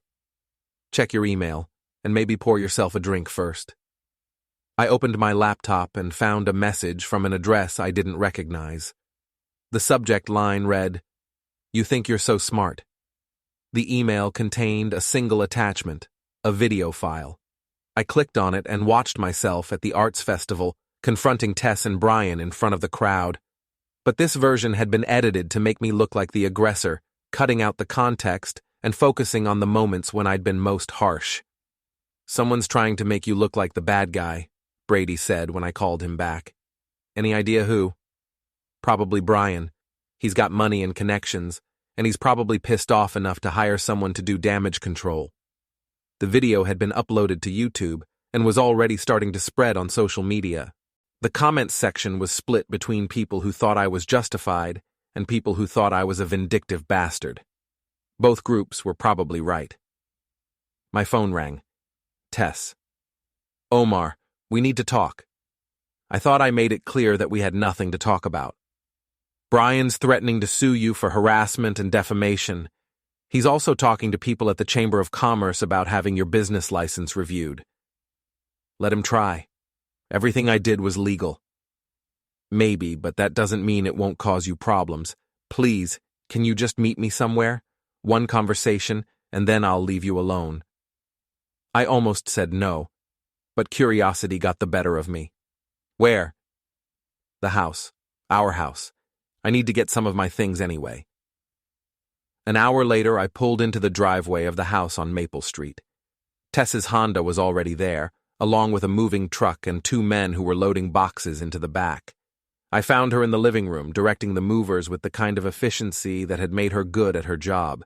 "Check your email, and maybe pour yourself a drink first." I opened my laptop and found a message from an address I didn't recognize. The subject line read, "You think you're so smart." The email contained a single attachment, a video file. I clicked on it and watched myself at the arts festival, confronting Tess and Brian in front of the crowd. But this version had been edited to make me look like the aggressor, cutting out the context and focusing on the moments when I'd been most harsh. "Someone's trying to make you look like the bad guy," Brady said when I called him back. "Any idea who?" "Probably Brian. He's got money and connections, and he's probably pissed off enough to hire someone to do damage control." The video had been uploaded to YouTube and was already starting to spread on social media. The comments section was split between people who thought I was justified and people who thought I was a vindictive bastard. Both groups were probably right. My phone rang. Tess. "Omar, we need to talk." I thought I made it clear that we had nothing to talk about. "Brian's threatening to sue you for harassment and defamation. He's also talking to people at the Chamber of Commerce about having your business license reviewed." "Let him try. Everything I did was legal." "Maybe, but that doesn't mean it won't cause you problems. Please, can you just meet me somewhere? One conversation, and then I'll leave you alone." I almost said no, but curiosity got the better of me. "Where?" "The house. Our house. I need to get some of my things anyway." An hour later, I pulled into the driveway of the house on Maple Street. Tess's Honda was already there, along with a moving truck and 2 men who were loading boxes into the back. I found her in the living room, directing the movers with the kind of efficiency that had made her good at her job.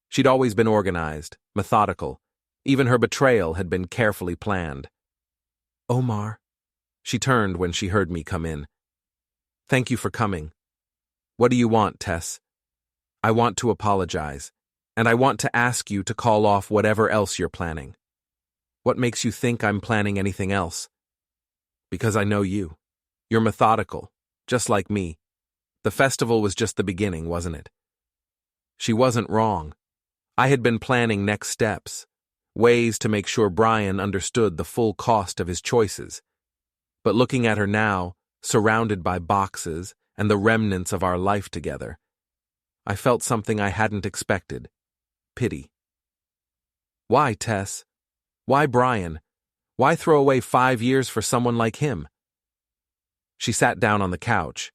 She'd always been organized, methodical. Even her betrayal had been carefully planned. "Omar." She turned when she heard me come in. "Thank you for coming." "What do you want, Tess?" "I want to apologize, and I want to ask you to call off whatever else you're planning." "What makes you think I'm planning anything else?" "Because I know you. You're methodical, just like me. The festival was just the beginning, wasn't it? She wasn't wrong. I had been planning next steps, ways to make sure Brian understood the full cost of his choices. But looking at her now, surrounded by boxes and the remnants of our life together, I felt something I hadn't expected: pity. Why, Tess? Why Brian? Why throw away 5 years for someone like him? She sat down on the couch,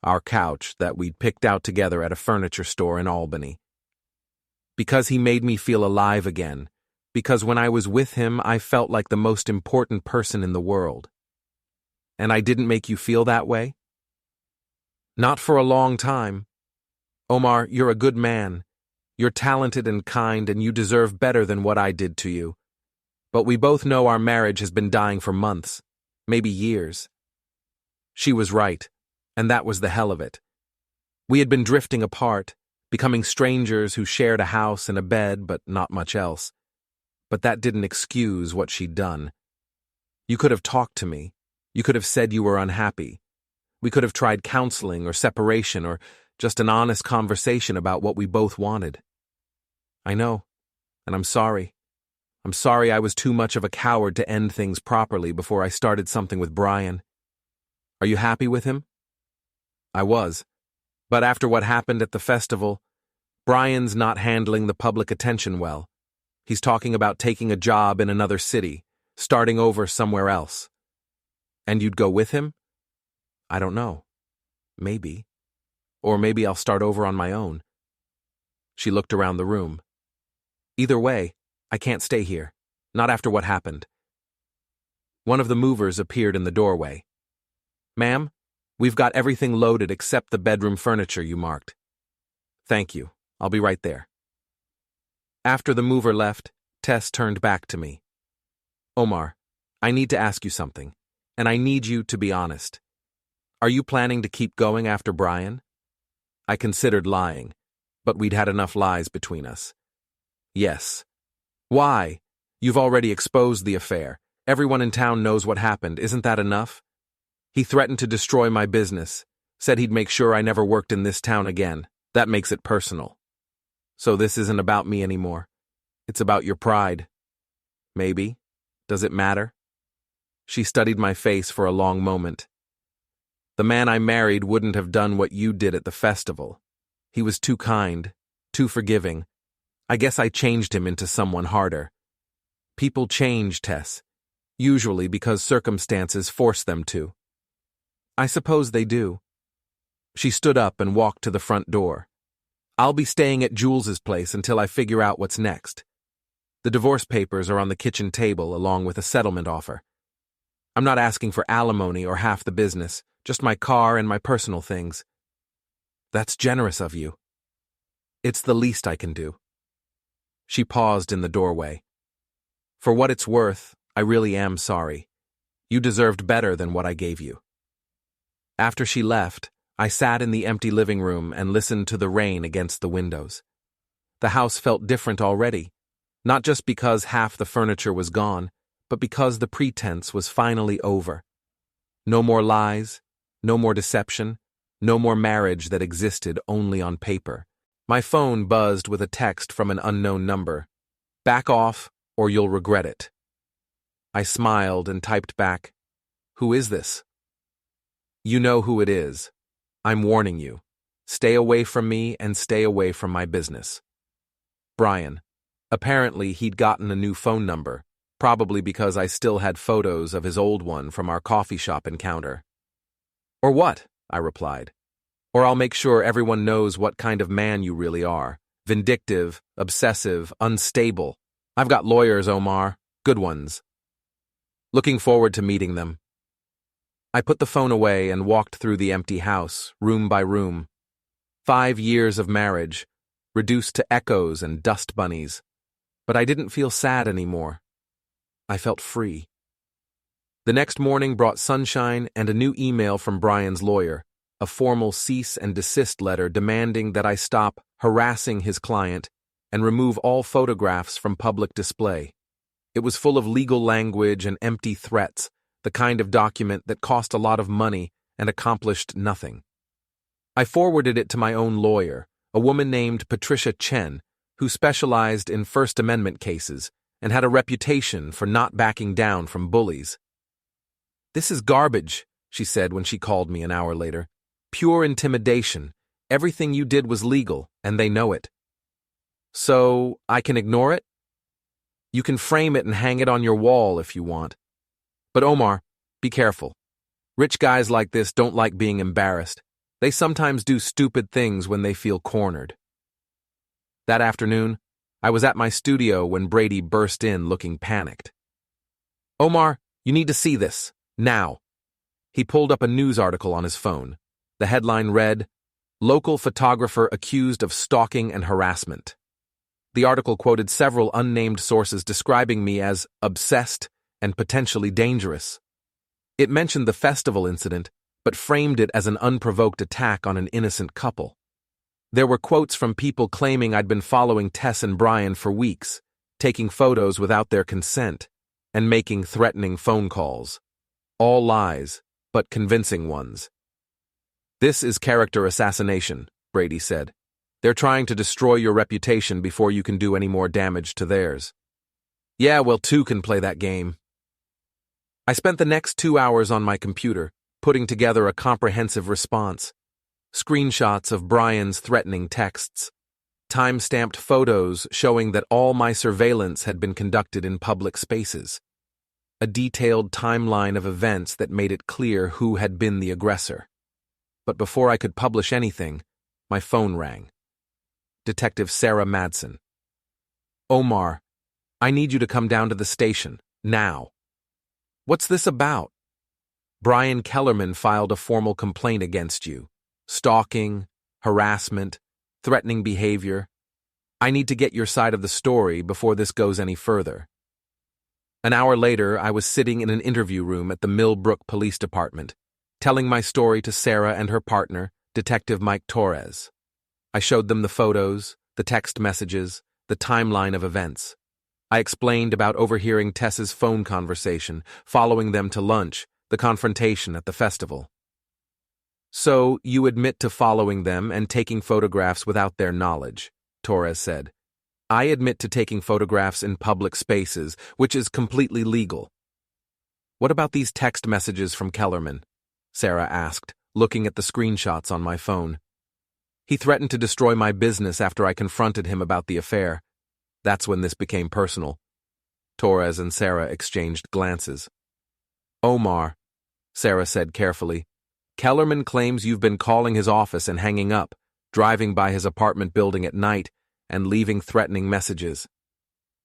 our couch that we'd picked out together at a furniture store in Albany. Because he made me feel alive again, because when I was with him I felt like the most important person in the world. And I didn't make you feel that way? Not for a long time. Omar, you're a good man. You're talented and kind, and you deserve better than what I did to you. But we both know our marriage has been dying for months, maybe years. She was right, and that was the hell of it. We had been drifting apart, becoming strangers who shared a house and a bed, but not much else. But that didn't excuse what she'd done. You could have talked to me. You could have said you were unhappy. We could have tried counseling or separation or just an honest conversation about what we both wanted. I know, and I'm sorry. I'm sorry I was too much of a coward to end things properly before I started something with Brian. Are you happy with him? I was. But after what happened at the festival, Brian's not handling the public attention well. He's talking about taking a job in another city, starting over somewhere else. And you'd go with him? I don't know. Maybe. Or maybe I'll start over on my own. She looked around the room. Either way, I can't stay here. Not after what happened. One of the movers appeared in the doorway. Ma'am, we've got everything loaded except the bedroom furniture you marked. Thank you. I'll be right there. After the mover left, Tess turned back to me. Omar, I need to ask you something, and I need you to be honest. Are you planning to keep going after Brian? I considered lying, but we'd had enough lies between us. Yes. Why? You've already exposed the affair. Everyone in town knows what happened. Isn't that enough? He threatened to destroy my business, said he'd make sure I never worked in this town again. That makes it personal. So this isn't about me anymore. It's about your pride. Maybe. Does it matter? She studied my face for a long moment. The man I married wouldn't have done what you did at the festival. He was too kind, too forgiving. I guess I changed him into someone harder. People change, Tess, usually because circumstances force them to. I suppose they do. She stood up and walked to the front door. I'll be staying at Jules's place until I figure out what's next. The divorce papers are on the kitchen table along with a settlement offer. I'm not asking for alimony or half the business, just my car and my personal things. That's generous of you. It's the least I can do. She paused in the doorway. For what it's worth, I really am sorry. You deserved better than what I gave you. After she left, I sat in the empty living room and listened to the rain against the windows. The house felt different already, not just because half the furniture was gone, but because the pretense was finally over. No more lies, no more deception, no more marriage that existed only on paper. My phone buzzed with a text from an unknown number. Back off, or you'll regret it. I smiled and typed back, Who is this? You know who it is. I'm warning you. Stay away from me and stay away from my business. Brian. Apparently, he'd gotten a new phone number, probably because I still had photos of his old one from our coffee shop encounter. Or what? I replied. Or I'll make sure everyone knows what kind of man you really are. Vindictive, obsessive, unstable. I've got lawyers, Omar. Good ones. Looking forward to meeting them. I put the phone away and walked through the empty house, room by room. 5 years of marriage, reduced to echoes and dust bunnies. But I didn't feel sad anymore. I felt free. The next morning brought sunshine and a new email from Brian's lawyer, a formal cease and desist letter demanding that I stop harassing his client and remove all photographs from public display. It was full of legal language and empty threats, the kind of document that cost a lot of money and accomplished nothing. I forwarded it to my own lawyer, a woman named Patricia Chen, who specialized in First Amendment cases and had a reputation for not backing down from bullies. "This is garbage," she said when she called me an hour later. "Pure intimidation. Everything you did was legal, and they know it." "So, I can ignore it?" "You can frame it and hang it on your wall if you want. But Omar, be careful. Rich guys like this don't like being embarrassed. They sometimes do stupid things when they feel cornered." That afternoon, I was at my studio when Brady burst in looking panicked. "Omar, you need to see this. Now." He pulled up a news article on his phone. The headline read, "Local photographer accused of stalking and harassment." The article quoted several unnamed sources describing me as obsessed and potentially dangerous. It mentioned the festival incident, but framed it as an unprovoked attack on an innocent couple. There were quotes from people claiming I'd been following Tess and Brian for weeks, taking photos without their consent, and making threatening phone calls. All lies, but convincing ones. "This is character assassination," Brady said. "They're trying to destroy your reputation before you can do any more damage to theirs." "Yeah, well, two can play that game." I spent the next 2 hours on my computer, putting together a comprehensive response. Screenshots of Brian's threatening texts, time-stamped photos showing that all my surveillance had been conducted in public spaces, a detailed timeline of events that made it clear who had been the aggressor. But before I could publish anything, my phone rang. Detective Sarah Madsen. "Omar, I need you to come down to the station, now." "What's this about?" "Brian Kellerman filed a formal complaint against you. Stalking, harassment, threatening behavior. I need to get your side of the story before this goes any further." An hour later, I was sitting in an interview room at the Millbrook Police Department, telling my story to Sarah and her partner, Detective Mike Torres. I showed them the photos, the text messages, the timeline of events. I explained about overhearing Tess's phone conversation, following them to lunch, the confrontation at the festival. "So, you admit to following them and taking photographs without their knowledge," Torres said. "I admit to taking photographs in public spaces, which is completely legal." "What about these text messages from Kellerman?" Sarah asked, looking at the screenshots on my phone. "He threatened to destroy my business after I confronted him about the affair. That's when this became personal." Torres and Sarah exchanged glances. "Omar," Sarah said carefully, "Kellerman claims you've been calling his office and hanging up, driving by his apartment building at night, and leaving threatening messages."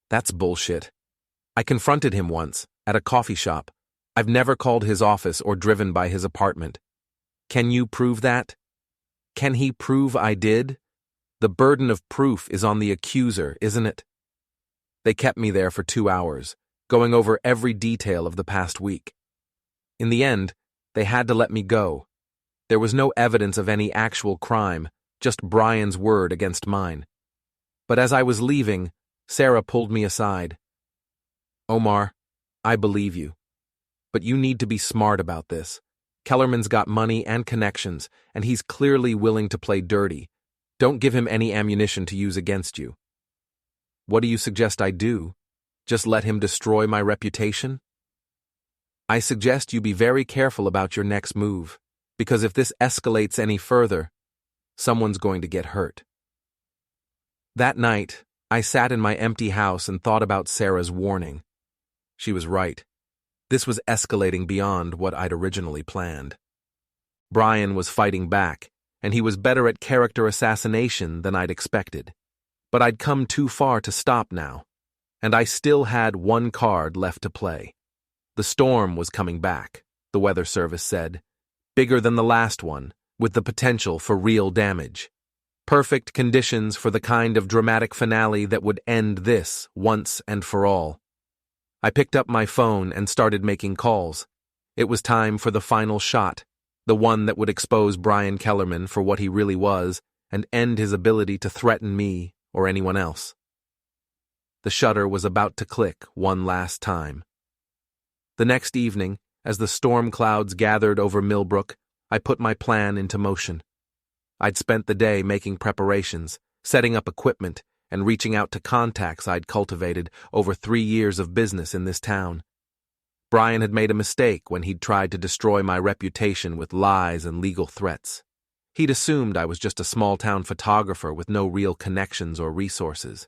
"That's bullshit. I confronted him once, at a coffee shop. I've never called his office or driven by his apartment." "Can you prove that?" "Can he prove I did? The burden of proof is on the accuser, isn't it?" They kept me there for 2 hours, going over every detail of the past week. In the end, they had to let me go. There was no evidence of any actual crime, just Brian's word against mine. But as I was leaving, Sarah pulled me aside. "Omar, I believe you. But you need to be smart about this. Kellerman's got money and connections, and he's clearly willing to play dirty. Don't give him any ammunition to use against you." "What do you suggest I do? Just let him destroy my reputation?" "I suggest you be very careful about your next move, because if this escalates any further, someone's going to get hurt." That night, I sat in my empty house and thought about Sarah's warning. She was right. This was escalating beyond what I'd originally planned. Brian was fighting back, and he was better at character assassination than I'd expected. But I'd come too far to stop now, and I still had one card left to play. The storm was coming back, the weather service said, bigger than the last one, with the potential for real damage. Perfect conditions for the kind of dramatic finale that would end this once and for all. I picked up my phone and started making calls. It was time for the final shot, the one that would expose Brian Kellerman for what he really was and end his ability to threaten me or anyone else. The shutter was about to click one last time. The next evening, as the storm clouds gathered over Millbrook, I put my plan into motion. I'd spent the day making preparations, setting up equipment, and reaching out to contacts I'd cultivated over 3 years of business in this town. Brian had made a mistake when he'd tried to destroy my reputation with lies and legal threats. He'd assumed I was just a small-town photographer with no real connections or resources.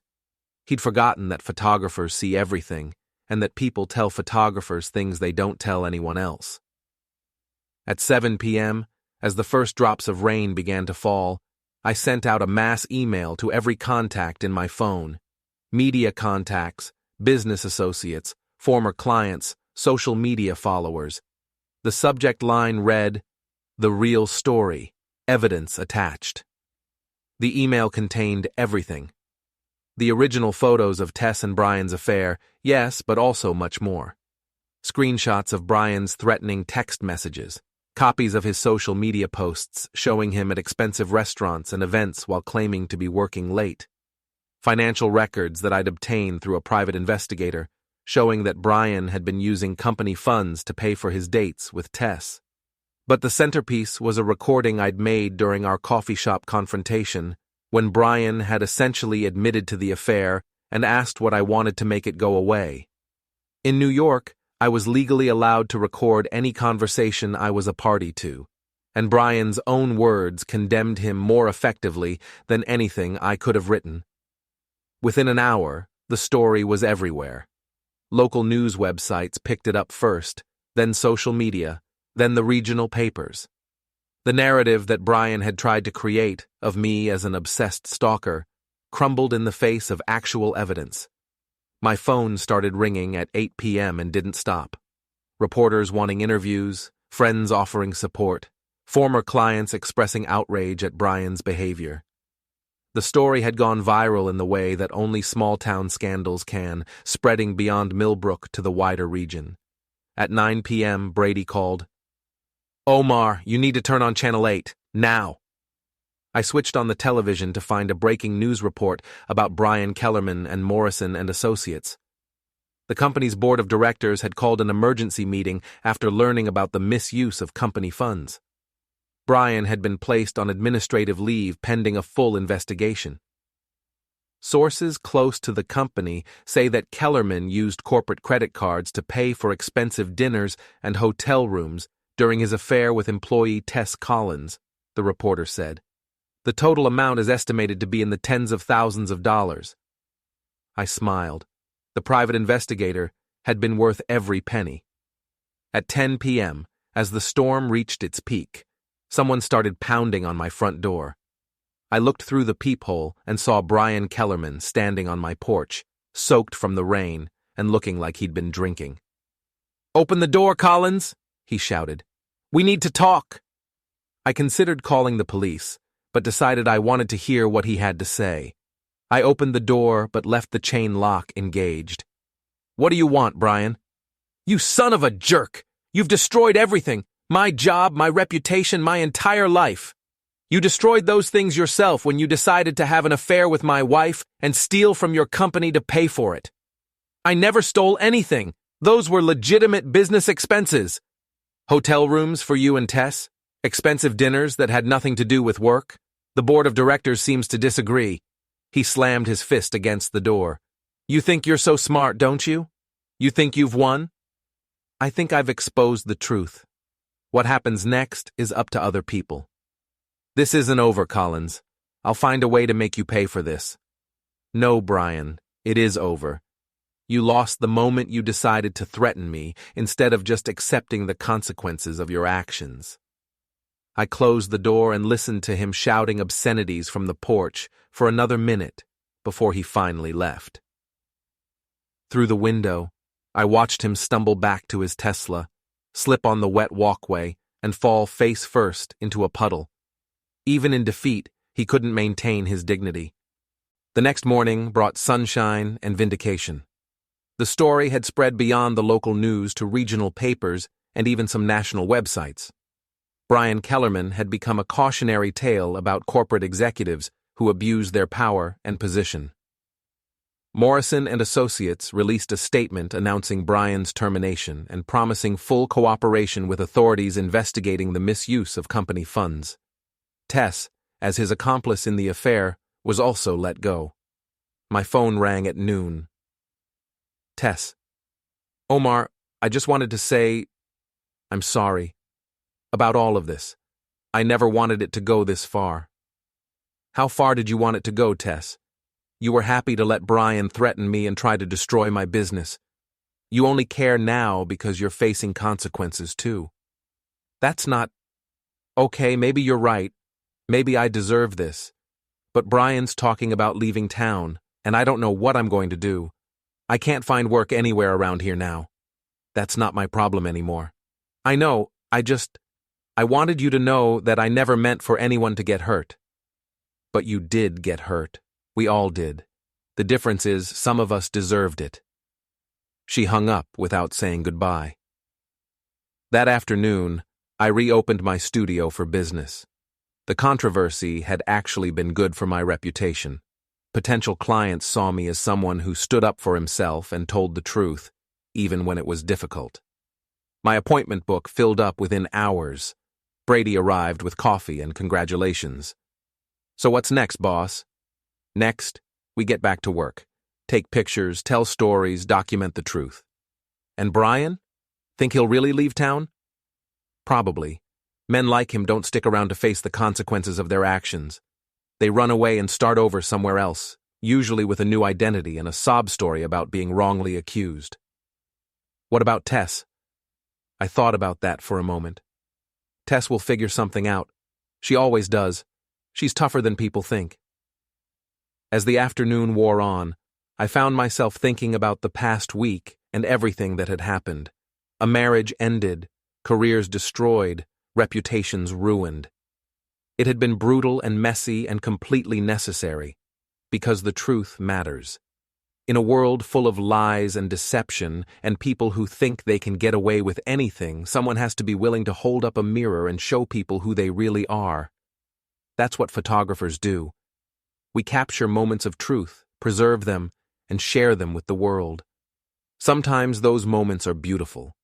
He'd forgotten that photographers see everything, and that people tell photographers things they don't tell anyone else. At 7 p.m., as the first drops of rain began to fall, I sent out a mass email to every contact in my phone: media contacts, business associates, former clients, social media followers. The subject line read, "The real story, evidence attached." The email contained everything. The original photos of Tess and Brian's affair, yes, but also much more. Screenshots of Brian's threatening text messages, copies of his social media posts showing him at expensive restaurants and events while claiming to be working late. Financial records that I'd obtained through a private investigator, showing that Brian had been using company funds to pay for his dates with Tess. But the centerpiece was a recording I'd made during our coffee shop confrontation, when Brian had essentially admitted to the affair and asked what I wanted to make it go away. In New York, I was legally allowed to record any conversation I was a party to, and Brian's own words condemned him more effectively than anything I could have written. Within an hour, the story was everywhere. Local news websites picked it up first, then social media, then the regional papers. The narrative that Brian had tried to create of me as an obsessed stalker crumbled in the face of actual evidence. My phone started ringing at 8 p.m. and didn't stop. Reporters wanting interviews, friends offering support, former clients expressing outrage at Brian's behavior. The story had gone viral in the way that only small-town scandals can, spreading beyond Millbrook to the wider region. At 9 p.m., Brady called, "Omar, you need to turn on Channel 8, now." I switched on the television to find a breaking news report about Brian Kellerman and Morrison and Associates. The company's board of directors had called an emergency meeting after learning about the misuse of company funds. Brian had been placed on administrative leave pending a full investigation. Sources close to the company say that Kellerman used corporate credit cards to pay for expensive dinners and hotel rooms during his affair with employee Tess Collins, the reporter said. The total amount is estimated to be in the tens of thousands of dollars. I smiled. The private investigator had been worth every penny. At 10 p.m., as the storm reached its peak, someone started pounding on my front door. I looked through the peephole and saw Brian Kellerman standing on my porch, soaked from the rain and looking like he'd been drinking. "Open the door, Collins," he shouted. "We need to talk." I considered calling the police, but decided I wanted to hear what he had to say. I opened the door but left the chain lock engaged. "What do you want, Brian?" "You son of a jerk! You've destroyed everything. My job, my reputation, my entire life. You destroyed those things yourself when you decided to have an affair with my wife and steal from your company to pay for it. I never stole anything. Those were legitimate business expenses. Hotel rooms for you and Tess, expensive dinners that had nothing to do with work. The board of directors seems to disagree." He slammed his fist against the door. "You think you're so smart, don't you? You think you've won?" I think I've exposed the truth. What happens next is up to other people. This isn't over, Collins. I'll find a way to make you pay for this. No, Brian, it is over. You lost the moment you decided to threaten me instead of just accepting the consequences of your actions. I closed the door and listened to him shouting obscenities from the porch for another minute before he finally left. Through the window, I watched him stumble back to his Tesla, slip on the wet walkway, and fall face first into a puddle. Even in defeat, he couldn't maintain his dignity. The next morning brought sunshine and vindication. The story had spread beyond the local news to regional papers and even some national websites. Brian Kellerman had become a cautionary tale about corporate executives who abused their power and position. Morrison and Associates released a statement announcing Brian's termination and promising full cooperation with authorities investigating the misuse of company funds. Tess, as his accomplice in the affair was also let go. My phone rang at noon. Tess. Omar, I just wanted to say, I'm sorry. About all of this. I never wanted it to go this far. How far did you want it to go, Tess? You were happy to let Brian threaten me and try to destroy my business. You only care now because you're facing consequences too. That's not... Okay, maybe you're right. Maybe I deserve this. But Brian's talking about leaving town, and I don't know what I'm going to do. I can't find work anywhere around here now. That's not my problem anymore. I know, I wanted you to know that I never meant for anyone to get hurt. But you did get hurt. We all did. The difference is some of us deserved it. She hung up without saying goodbye. That afternoon, I reopened my studio for business. The controversy had actually been good for my reputation. Potential clients saw me as someone who stood up for himself and told the truth, even when it was difficult. My appointment book filled up within hours. Brady arrived with coffee and congratulations. So what's next, boss? Next, we get back to work. Take pictures, tell stories, document the truth. And Brian? Think he'll really leave town? Probably. Men like him don't stick around to face the consequences of their actions. They run away and start over somewhere else, usually with a new identity and a sob story about being wrongly accused. What about Tess? I thought about that for a moment. Tess will figure something out. She always does. She's tougher than people think. As the afternoon wore on, I found myself thinking about the past week and everything that had happened. A marriage ended, careers destroyed, reputations ruined. It had been brutal and messy and completely necessary, because the truth matters. In a world full of lies and deception and people who think they can get away with anything, someone has to be willing to hold up a mirror and show people who they really are. That's what photographers do. We capture moments of truth, preserve them, and share them with the world. Sometimes those moments are beautiful.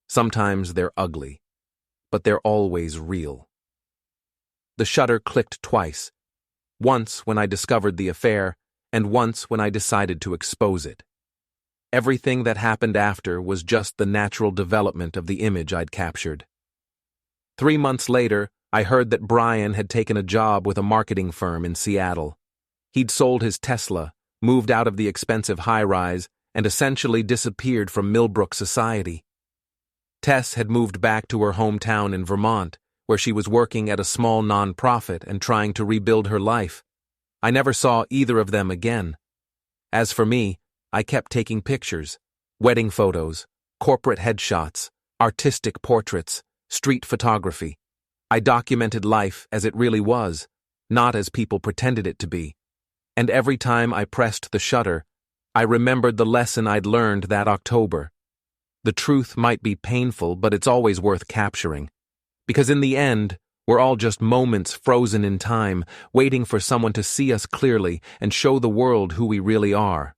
Sometimes they're ugly. But they're always real. The shutter clicked twice. Once when I discovered the affair, and once when I decided to expose it. Everything that happened after was just the natural development of the image I'd captured. 3 months later, I heard that Brian had taken a job with a marketing firm in Seattle. He'd sold his Tesla, moved out of the expensive high-rise, and essentially disappeared from Millbrook society. Tess had moved back to her hometown in Vermont, where she was working at a small non-profit and trying to rebuild her life. I never saw either of them again. As for me, I kept taking pictures, wedding photos, corporate headshots, artistic portraits, street photography. I documented life as it really was, not as people pretended it to be. And every time I pressed the shutter, I remembered the lesson I'd learned that October. The truth might be painful, but it's always worth capturing. Because in the end, we're all just moments frozen in time, waiting for someone to see us clearly and show the world who we really are.